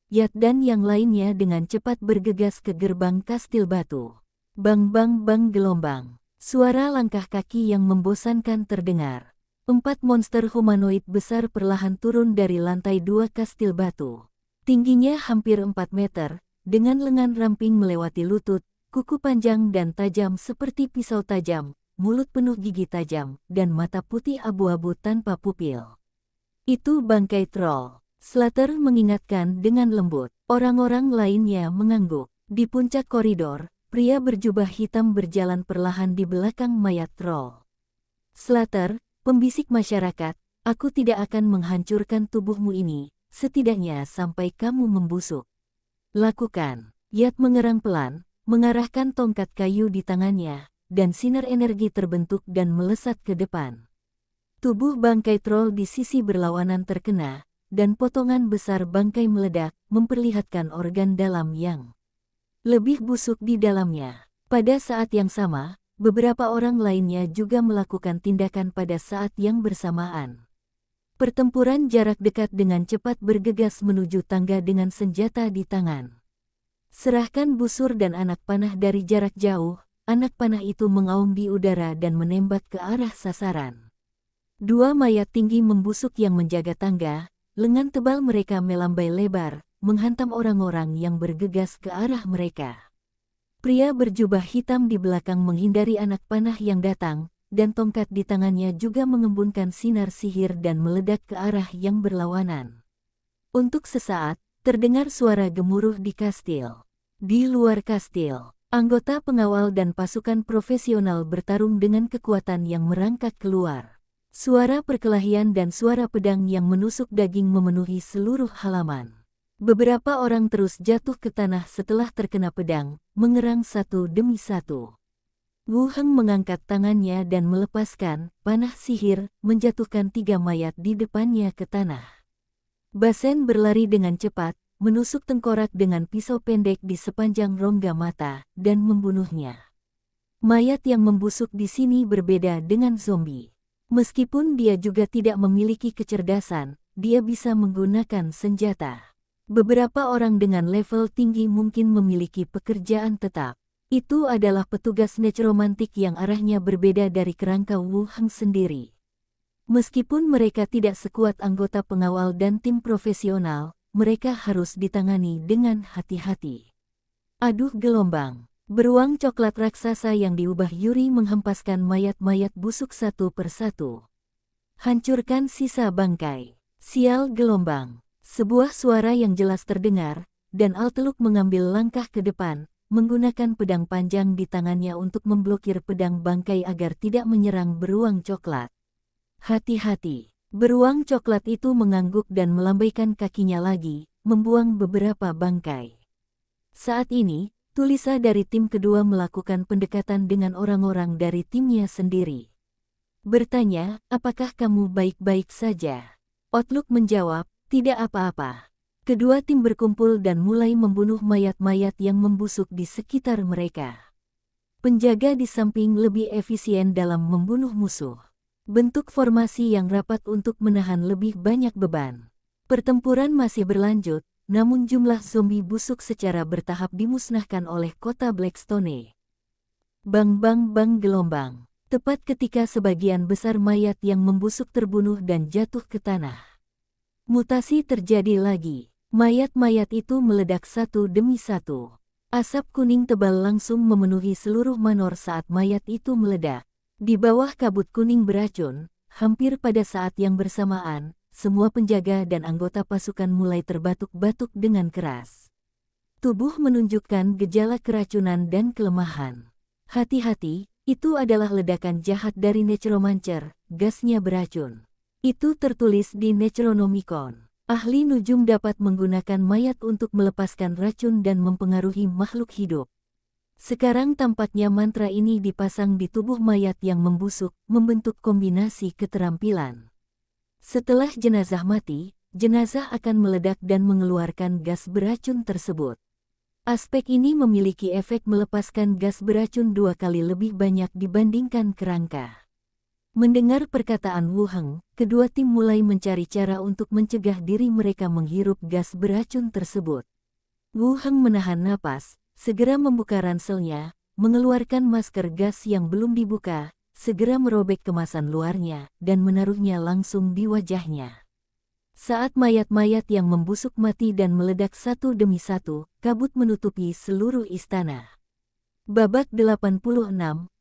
Yat dan yang lainnya dengan cepat bergegas ke gerbang kastil batu. Bang bang bang gelombang. Suara langkah kaki yang membosankan terdengar. 4 monster humanoid besar perlahan turun dari lantai 2 kastil batu. Tingginya hampir 4 meter, dengan lengan ramping melewati lutut, kuku panjang dan tajam seperti pisau tajam, mulut penuh gigi tajam, dan mata putih abu-abu tanpa pupil. Itu bangkai troll. Slater mengingatkan dengan lembut. Orang-orang lainnya mengangguk. Di puncak koridor, pria berjubah hitam berjalan perlahan di belakang mayat troll. Slater, pembisik masyarakat, aku tidak akan menghancurkan tubuhmu ini, setidaknya sampai kamu membusuk. Lakukan. Yat mengerang pelan, mengarahkan tongkat kayu di tangannya, dan sinar energi terbentuk dan melesat ke depan. Tubuh bangkai troll di sisi berlawanan terkena, dan potongan besar bangkai meledak, memperlihatkan organ dalam yang lebih busuk di dalamnya. Pada saat yang sama, beberapa orang lainnya juga melakukan tindakan pada saat yang bersamaan. Pertempuran jarak dekat dengan cepat bergegas menuju tangga dengan senjata di tangan. Serahkan busur dan anak panah dari jarak jauh, anak panah itu mengaum di udara dan menembak ke arah sasaran. 2 mayat tinggi membusuk yang menjaga tangga, lengan tebal mereka melambai lebar, menghantam orang-orang yang bergegas ke arah mereka. Pria berjubah hitam di belakang menghindari anak panah yang datang, dan tongkat di tangannya juga mengembunkan sinar sihir dan meledak ke arah yang berlawanan. Untuk sesaat, terdengar suara gemuruh di kastil. Di luar kastil, anggota pengawal dan pasukan profesional bertarung dengan kekuatan yang merangkak keluar. Suara perkelahian dan suara pedang yang menusuk daging memenuhi seluruh halaman. Beberapa orang terus jatuh ke tanah setelah terkena pedang, mengerang satu demi satu. Wu Heng mengangkat tangannya dan melepaskan panah sihir, menjatuhkan 3 mayat di depannya ke tanah. Basen berlari dengan cepat, menusuk tengkorak dengan pisau pendek di sepanjang rongga mata, dan membunuhnya. Mayat yang membusuk di sini berbeda dengan zombie. Meskipun dia juga tidak memiliki kecerdasan, dia bisa menggunakan senjata. Beberapa orang dengan level tinggi mungkin memiliki pekerjaan tetap. Itu adalah petugas necromantik yang arahnya berbeda dari kerangka Wu Heng sendiri. Meskipun mereka tidak sekuat anggota pengawal dan tim profesional, mereka harus ditangani dengan hati-hati. Aduh gelombang. Beruang coklat raksasa yang diubah Yuri menghempaskan mayat-mayat busuk satu persatu. Hancurkan sisa bangkai. Sial gelombang. Sebuah suara yang jelas terdengar, dan Alteluk mengambil langkah ke depan, menggunakan pedang panjang di tangannya untuk memblokir pedang bangkai agar tidak menyerang beruang coklat. Hati-hati. Beruang coklat itu mengangguk dan melambaikan kakinya lagi, membuang beberapa bangkai. Saat ini, Tulisa dari tim kedua melakukan pendekatan dengan orang-orang dari timnya sendiri. Bertanya, apakah kamu baik-baik saja? Outlook menjawab, tidak apa-apa. Kedua tim berkumpul dan mulai membunuh mayat-mayat yang membusuk di sekitar mereka. Penjaga di samping lebih efisien dalam membunuh musuh. Bentuk formasi yang rapat untuk menahan lebih banyak beban. Pertempuran masih berlanjut. Namun jumlah zombie busuk secara bertahap dimusnahkan oleh kota Blackstone. Bang bang bang gelombang. Tepat ketika sebagian besar mayat yang membusuk terbunuh dan jatuh ke tanah. Mutasi terjadi lagi. Mayat-mayat itu meledak satu demi satu. Asap kuning tebal langsung memenuhi seluruh manor saat mayat itu meledak. Di bawah kabut kuning beracun, hampir pada saat yang bersamaan, semua penjaga dan anggota pasukan mulai terbatuk-batuk dengan keras. Tubuh menunjukkan gejala keracunan dan kelemahan. Hati-hati, itu adalah ledakan jahat dari Necromancer, gasnya beracun. Itu tertulis di Necronomicon. Ahli nujum dapat menggunakan mayat untuk melepaskan racun dan mempengaruhi makhluk hidup. Sekarang tampaknya mantra ini dipasang di tubuh mayat yang membusuk, membentuk kombinasi keterampilan. Setelah jenazah mati, jenazah akan meledak dan mengeluarkan gas beracun tersebut. Aspek ini memiliki efek melepaskan gas beracun 2 kali lebih banyak dibandingkan kerangka. Mendengar perkataan Wu Heng, kedua tim mulai mencari cara untuk mencegah diri mereka menghirup gas beracun tersebut. Wu Heng menahan napas, segera membuka ranselnya, mengeluarkan masker gas yang belum dibuka, segera merobek kemasan luarnya, dan menaruhnya langsung di wajahnya. Saat mayat-mayat yang membusuk mati dan meledak satu demi satu, kabut menutupi seluruh istana. Babak 86,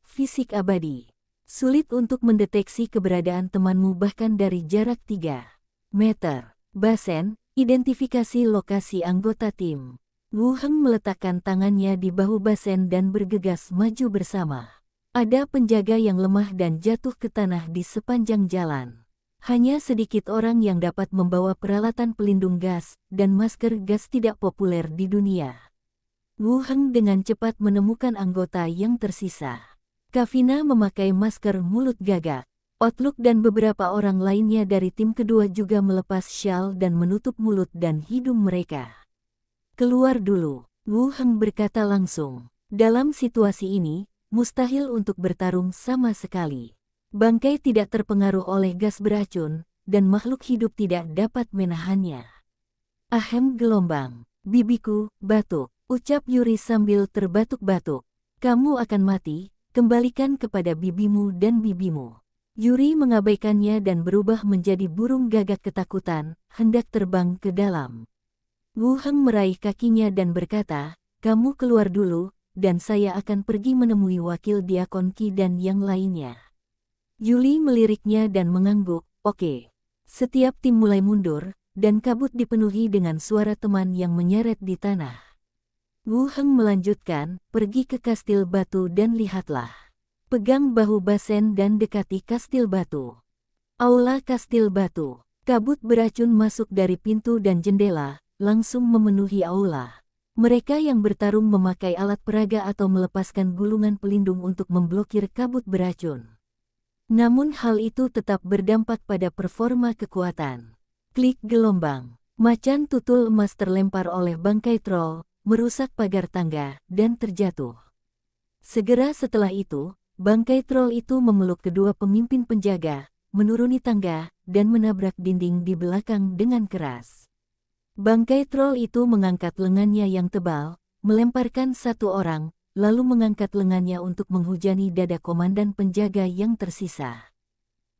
Fisik Abadi. Sulit untuk mendeteksi keberadaan temanmu bahkan dari jarak 3 meter. Basen, identifikasi lokasi anggota tim. Wu Heng meletakkan tangannya di bahu Basen dan bergegas maju bersama. Ada penjaga yang lemah dan jatuh ke tanah di sepanjang jalan. Hanya sedikit orang yang dapat membawa peralatan pelindung gas, dan masker gas tidak populer di dunia. Wu Heng dengan cepat menemukan anggota yang tersisa. Kavina memakai masker mulut gagak. Outlook dan beberapa orang lainnya dari tim kedua juga melepas syal dan menutup mulut dan hidung mereka. Keluar dulu, Wu Heng berkata langsung. Dalam situasi ini, mustahil untuk bertarung sama sekali. Bangkai tidak terpengaruh oleh gas beracun, dan makhluk hidup tidak dapat menahannya. Ahem gelombang, bibiku, batuk, ucap Yuri sambil terbatuk-batuk. Kamu akan mati. Kembalikan kepada bibimu dan bibimu. Yuri mengabaikannya dan berubah menjadi burung gagak ketakutan, hendak terbang ke dalam. Wu Heng meraih kakinya dan berkata, kamu keluar dulu, dan saya akan pergi menemui wakil Diakon Qi dan yang lainnya. Yuli meliriknya dan mengangguk, oke. Setiap tim mulai mundur, dan kabut dipenuhi dengan suara teman yang menyeret di tanah. Wu Heng melanjutkan, pergi ke kastil batu dan lihatlah. Pegang bahu Basen dan dekati kastil batu. Aula kastil batu. Kabut beracun masuk dari pintu dan jendela, langsung memenuhi aula. Mereka yang bertarung memakai alat peraga atau melepaskan gulungan pelindung untuk memblokir kabut beracun. Namun hal itu tetap berdampak pada performa kekuatan. Klik gelombang. Macan tutul emas terlempar oleh bangkai troll, merusak pagar tangga, dan terjatuh. Segera setelah itu, bangkai troll itu memeluk kedua pemimpin penjaga, menuruni tangga, dan menabrak dinding di belakang dengan keras. Bangkai troll itu mengangkat lengannya yang tebal, melemparkan satu orang, lalu mengangkat lengannya untuk menghujani dada komandan penjaga yang tersisa.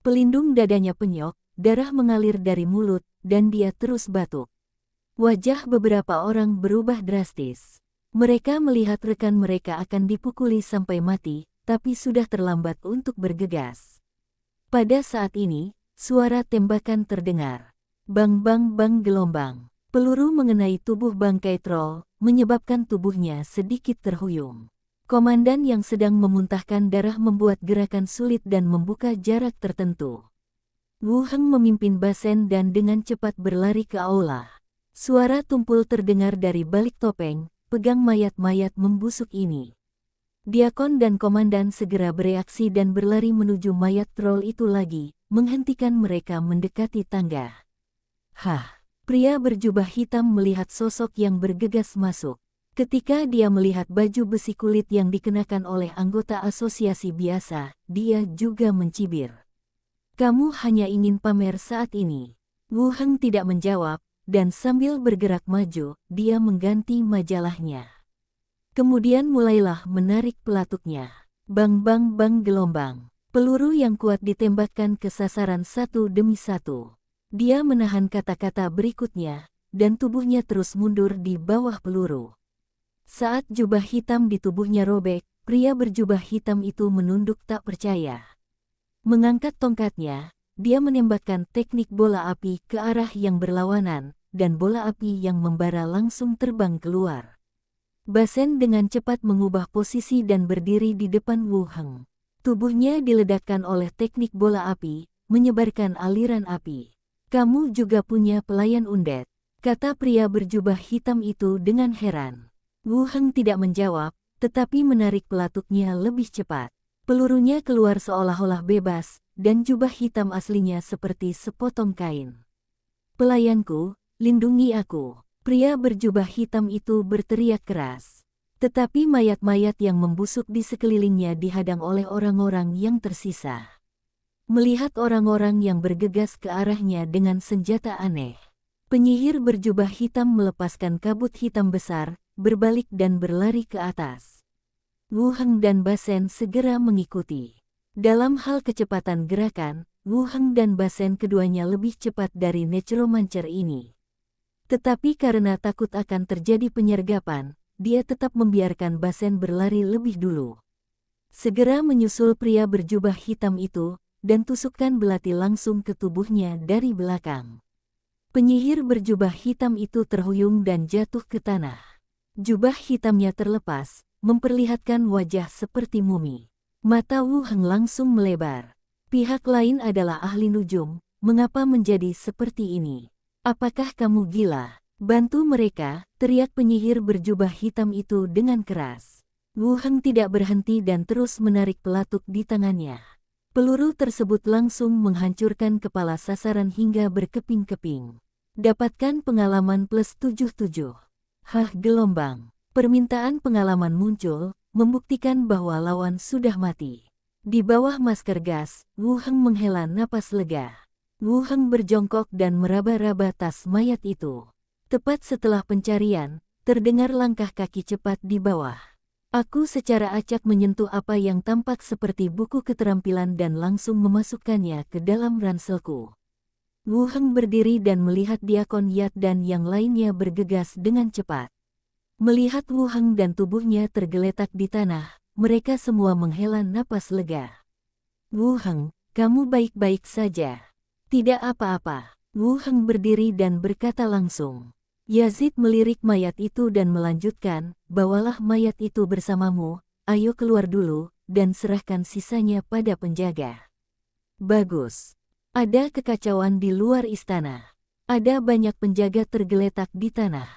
Pelindung dadanya penyok, darah mengalir dari mulut, dan dia terus batuk. Wajah beberapa orang berubah drastis. Mereka melihat rekan mereka akan dipukuli sampai mati, tapi sudah terlambat untuk bergegas. Pada saat ini, suara tembakan terdengar. Bang bang bang gelombang. Peluru mengenai tubuh bangkai troll, menyebabkan tubuhnya sedikit terhuyung. Komandan yang sedang memuntahkan darah membuat gerakan sulit dan membuka jarak tertentu. Wu Heng memimpin Basen dan dengan cepat berlari ke aula. Suara tumpul terdengar dari balik topeng, pegang mayat-mayat membusuk ini. Diakon dan komandan segera bereaksi dan berlari menuju mayat troll itu lagi, menghentikan mereka mendekati tangga. Hah, pria berjubah hitam melihat sosok yang bergegas masuk. Ketika dia melihat baju besi kulit yang dikenakan oleh anggota asosiasi biasa, dia juga mencibir. Kamu hanya ingin pamer saat ini. Wu Heng tidak menjawab. Dan sambil bergerak maju, dia mengganti majalahnya. Kemudian mulailah menarik pelatuknya. Bang bang bang gelombang. Peluru yang kuat ditembakkan ke sasaran satu demi satu. Dia menahan kata-kata berikutnya, dan tubuhnya terus mundur di bawah peluru. Saat jubah hitam di tubuhnya robek, pria berjubah hitam itu menunduk tak percaya. Mengangkat tongkatnya, dia menembakkan teknik bola api ke arah yang berlawanan, dan bola api yang membara langsung terbang keluar. Basen dengan cepat mengubah posisi dan berdiri di depan Wu Heng. Tubuhnya diledakkan oleh teknik bola api, menyebarkan aliran api. Kamu juga punya pelayan undet, kata pria berjubah hitam itu dengan heran. Wu Heng tidak menjawab, tetapi menarik pelatuknya lebih cepat. Pelurunya keluar seolah-olah bebas, dan jubah hitam aslinya seperti sepotong kain. Pelayanku, lindungi aku. Pria berjubah hitam itu berteriak keras. Tetapi mayat-mayat yang membusuk di sekelilingnya dihadang oleh orang-orang yang tersisa. melihat orang-orang yang bergegas ke arahnya dengan senjata aneh. Penyihir berjubah hitam melepaskan kabut hitam besar, berbalik dan berlari ke atas. Wu Heng dan Basen segera mengikuti. Dalam hal kecepatan gerakan, Wu Heng dan Basen keduanya lebih cepat dari Necromancer ini. Tetapi karena takut akan terjadi penyergapan, dia tetap membiarkan Basen berlari lebih dulu. Segera menyusul pria berjubah hitam itu, dan tusukkan belati langsung ke tubuhnya dari belakang. Penyihir berjubah hitam itu terhuyung dan jatuh ke tanah. Jubah hitamnya terlepas, memperlihatkan wajah seperti mumi. Mata Wu Heng langsung melebar. Pihak lain adalah ahli nujum, mengapa menjadi seperti ini? Apakah kamu gila? Bantu mereka, teriak penyihir berjubah hitam itu dengan keras. Wu Heng tidak berhenti dan terus menarik pelatuk di tangannya. Peluru tersebut langsung menghancurkan kepala sasaran hingga berkeping-keping. Dapatkan pengalaman plus 77. Hah, gelombang. Permintaan pengalaman muncul, membuktikan bahwa lawan sudah mati. Di bawah masker gas, Wu Heng menghela napas lega. Wu Heng berjongkok dan meraba-raba tas mayat itu. Tepat setelah pencarian, terdengar langkah kaki cepat di bawah. Aku secara acak menyentuh apa yang tampak seperti buku keterampilan dan langsung memasukkannya ke dalam ranselku. Wu Heng berdiri dan melihat Diakon Yat dan yang lainnya bergegas dengan cepat. Melihat Wu Heng dan tubuhnya tergeletak di tanah, mereka semua menghela napas lega. Wu Heng, kamu baik-baik saja. Tidak apa-apa. Wu Heng berdiri dan berkata langsung. Yazid melirik mayat itu dan melanjutkan, bawalah mayat itu bersamamu, ayo keluar dulu, dan serahkan sisanya pada penjaga. Bagus. Ada kekacauan di luar istana. Ada banyak penjaga tergeletak di tanah.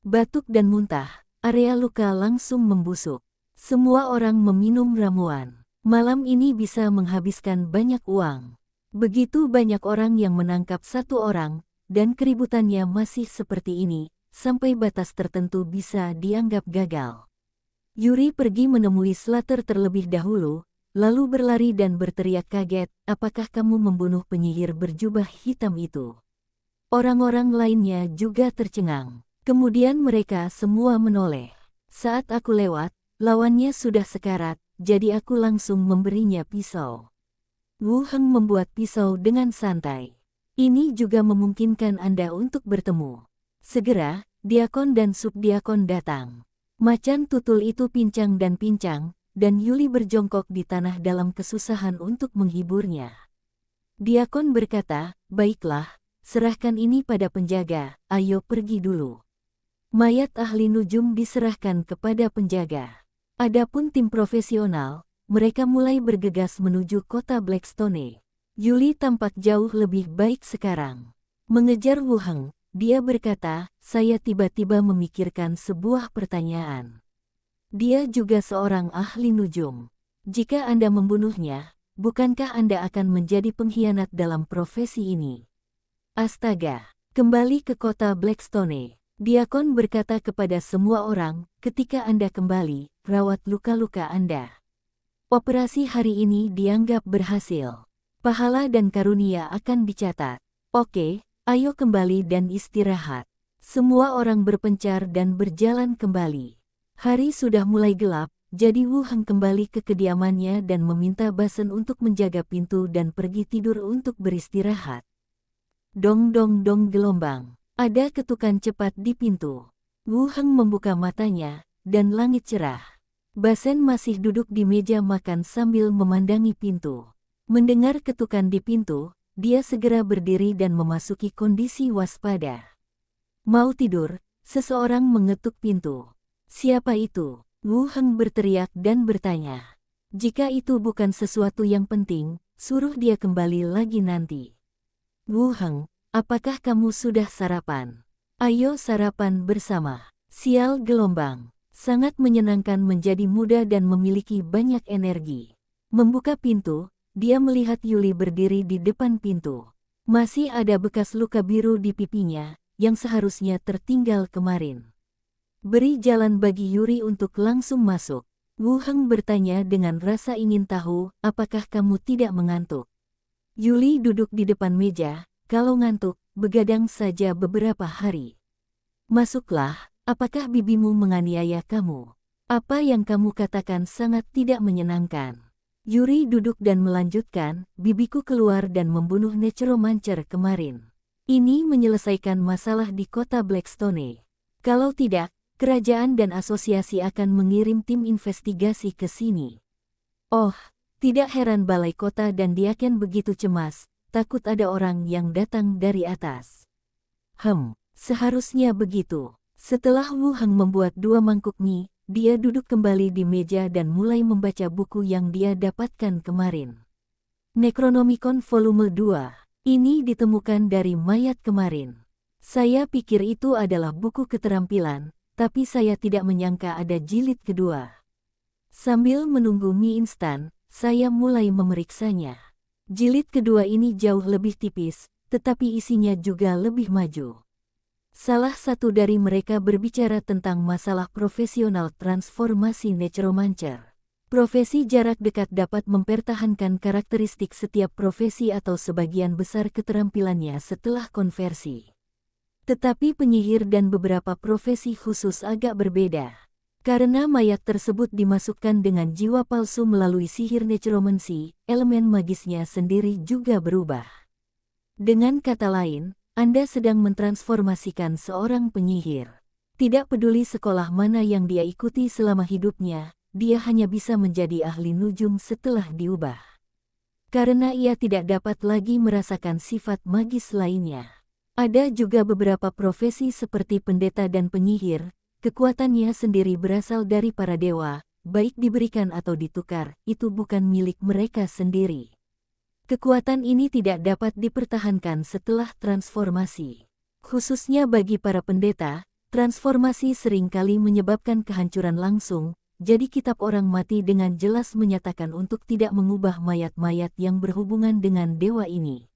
Batuk dan muntah, area luka langsung membusuk. Semua orang meminum ramuan. Malam ini bisa menghabiskan banyak uang. Begitu banyak orang yang menangkap satu orang, dan keributannya masih seperti ini, sampai batas tertentu bisa dianggap gagal. Yuri pergi menemui Slater terlebih dahulu, lalu berlari dan berteriak kaget, apakah kamu membunuh penyihir berjubah hitam itu? Orang-orang lainnya juga tercengang. Kemudian mereka semua menoleh. Saat aku lewat, lawannya sudah sekarat, jadi aku langsung memberinya pisau. Wu Heng membuat pisau dengan santai. Ini juga memungkinkan Anda untuk bertemu. Segera, diakon dan subdiakon datang. Macan tutul itu pincang, dan Yuli berjongkok di tanah dalam kesusahan untuk menghiburnya. Diakon berkata, baiklah, serahkan ini pada penjaga, ayo pergi dulu. Mayat ahli nujum diserahkan kepada penjaga. Adapun tim profesional, mereka mulai bergegas menuju kota Blackstone. Yuli tampak jauh lebih baik sekarang. Mengejar Wu Heng, dia berkata, saya tiba-tiba memikirkan sebuah pertanyaan. Dia juga seorang ahli nujum. Jika Anda membunuhnya, bukankah Anda akan menjadi pengkhianat dalam profesi ini? Astaga, kembali ke kota Blackstone. Diakon berkata kepada semua orang, ketika Anda kembali, rawat luka-luka Anda. Operasi hari ini dianggap berhasil. Pahala dan karunia akan dicatat. Oke, ayo kembali dan istirahat. Semua orang berpencar dan berjalan kembali. Hari sudah mulai gelap, jadi Wu Heng kembali ke kediamannya dan meminta Basen untuk menjaga pintu dan pergi tidur untuk beristirahat. Dong dong dong gelombang. Ada ketukan cepat di pintu. Wu Heng membuka matanya, dan langit cerah. Basen masih duduk di meja makan sambil memandangi pintu. Mendengar ketukan di pintu, dia segera berdiri dan memasuki kondisi waspada. Mau tidur, seseorang mengetuk pintu. Siapa itu? Wu Heng berteriak dan bertanya. Jika itu bukan sesuatu yang penting, suruh dia kembali lagi nanti. Wu Heng, apakah kamu sudah sarapan? Ayo sarapan bersama. Sial gelombang. Sangat menyenangkan menjadi muda dan memiliki banyak energi. Membuka pintu, dia melihat Yuli berdiri di depan pintu. Masih ada bekas luka biru di pipinya, yang seharusnya tertinggal kemarin. Beri jalan bagi Yuri untuk langsung masuk. Wu Heng bertanya dengan rasa ingin tahu, apakah kamu tidak mengantuk? Yuli duduk di depan meja, kalau ngantuk, begadang saja beberapa hari. Masuklah, apakah bibimu menganiaya kamu? Apa yang kamu katakan sangat tidak menyenangkan. Yuri duduk dan melanjutkan, bibiku keluar dan membunuh Necromancer kemarin. Ini menyelesaikan masalah di kota Blackstone. Kalau tidak, kerajaan dan asosiasi akan mengirim tim investigasi ke sini. Oh, tidak heran balai kota dan Diaken begitu cemas, takut ada orang yang datang dari atas. Seharusnya begitu. Setelah Wu Heng membuat 2 mangkuk mie, dia duduk kembali di meja dan mulai membaca buku yang dia dapatkan kemarin. Necronomicon volume 2. Ini ditemukan dari mayat kemarin. Saya pikir itu adalah buku keterampilan, tapi saya tidak menyangka ada jilid kedua. Sambil menunggu mie instan, saya mulai memeriksanya. Jilid kedua ini jauh lebih tipis, tetapi isinya juga lebih maju. Salah satu dari mereka berbicara tentang masalah profesional transformasi Necromancer. Profesi jarak dekat dapat mempertahankan karakteristik setiap profesi atau sebagian besar keterampilannya setelah konversi. Tetapi penyihir dan beberapa profesi khusus agak berbeda. Karena mayat tersebut dimasukkan dengan jiwa palsu melalui sihir necromancy, elemen magisnya sendiri juga berubah. Dengan kata lain, Anda sedang mentransformasikan seorang penyihir. Tidak peduli sekolah mana yang dia ikuti selama hidupnya, dia hanya bisa menjadi ahli nujum setelah diubah. Karena ia tidak dapat lagi merasakan sifat magis lainnya. Ada juga beberapa profesi seperti pendeta dan penyihir, kekuatannya sendiri berasal dari para dewa, baik diberikan atau ditukar, itu bukan milik mereka sendiri. Kekuatan ini tidak dapat dipertahankan setelah transformasi. Khususnya bagi para pendeta, transformasi seringkali menyebabkan kehancuran langsung, jadi kitab orang mati dengan jelas menyatakan untuk tidak mengubah mayat-mayat yang berhubungan dengan dewa ini.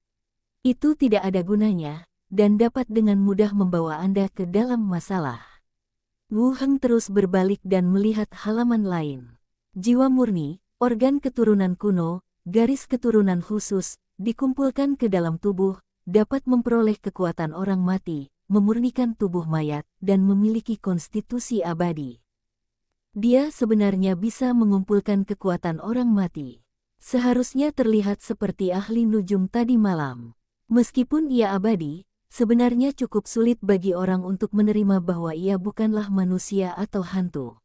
Itu tidak ada gunanya, dan dapat dengan mudah membawa Anda ke dalam masalah. Wu Heng terus berbalik dan melihat halaman lain. Jiwa murni, organ keturunan kuno, garis keturunan khusus, dikumpulkan ke dalam tubuh, dapat memperoleh kekuatan orang mati, memurnikan tubuh mayat, dan memiliki konstitusi abadi. Dia sebenarnya bisa mengumpulkan kekuatan orang mati. Seharusnya terlihat seperti ahli nujum tadi malam. Meskipun ia abadi, sebenarnya cukup sulit bagi orang untuk menerima bahwa ia bukanlah manusia atau hantu.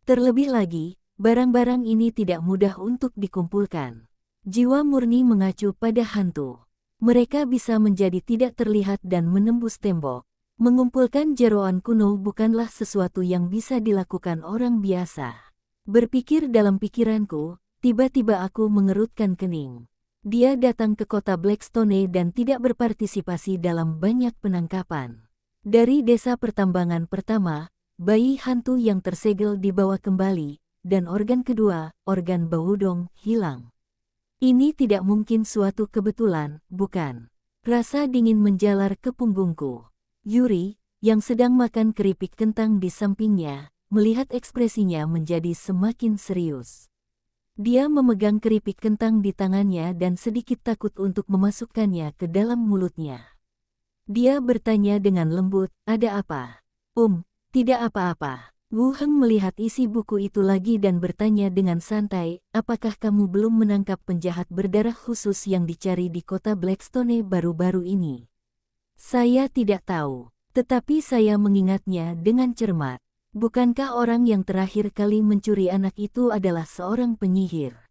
Terlebih lagi, barang-barang ini tidak mudah untuk dikumpulkan. Jiwa murni mengacu pada hantu. Mereka bisa menjadi tidak terlihat dan menembus tembok. Mengumpulkan jeroan kuno bukanlah sesuatu yang bisa dilakukan orang biasa. Berpikir dalam pikiranku, tiba-tiba aku mengerutkan kening. Dia datang ke kota Blackstone dan tidak berpartisipasi dalam banyak penangkapan. Dari desa pertambangan pertama, bayi hantu yang tersegel dibawa kembali, dan organ kedua, organ Bawudong, hilang. Ini tidak mungkin suatu kebetulan, bukan? Rasa dingin menjalar ke punggungku. Yuri, yang sedang makan keripik kentang di sampingnya, melihat ekspresinya menjadi semakin serius. Dia memegang keripik kentang di tangannya dan sedikit takut untuk memasukkannya ke dalam mulutnya. Dia bertanya dengan lembut, "Ada apa?" Tidak apa-apa." Wu Heng melihat isi buku itu lagi dan bertanya dengan santai, "Apakah kamu belum menangkap penjahat berdarah khusus yang dicari di kota Blackstone baru-baru ini?" "Saya tidak tahu, tetapi saya mengingatnya dengan cermat. Bukankah orang yang terakhir kali mencuri anak itu adalah seorang penyihir?"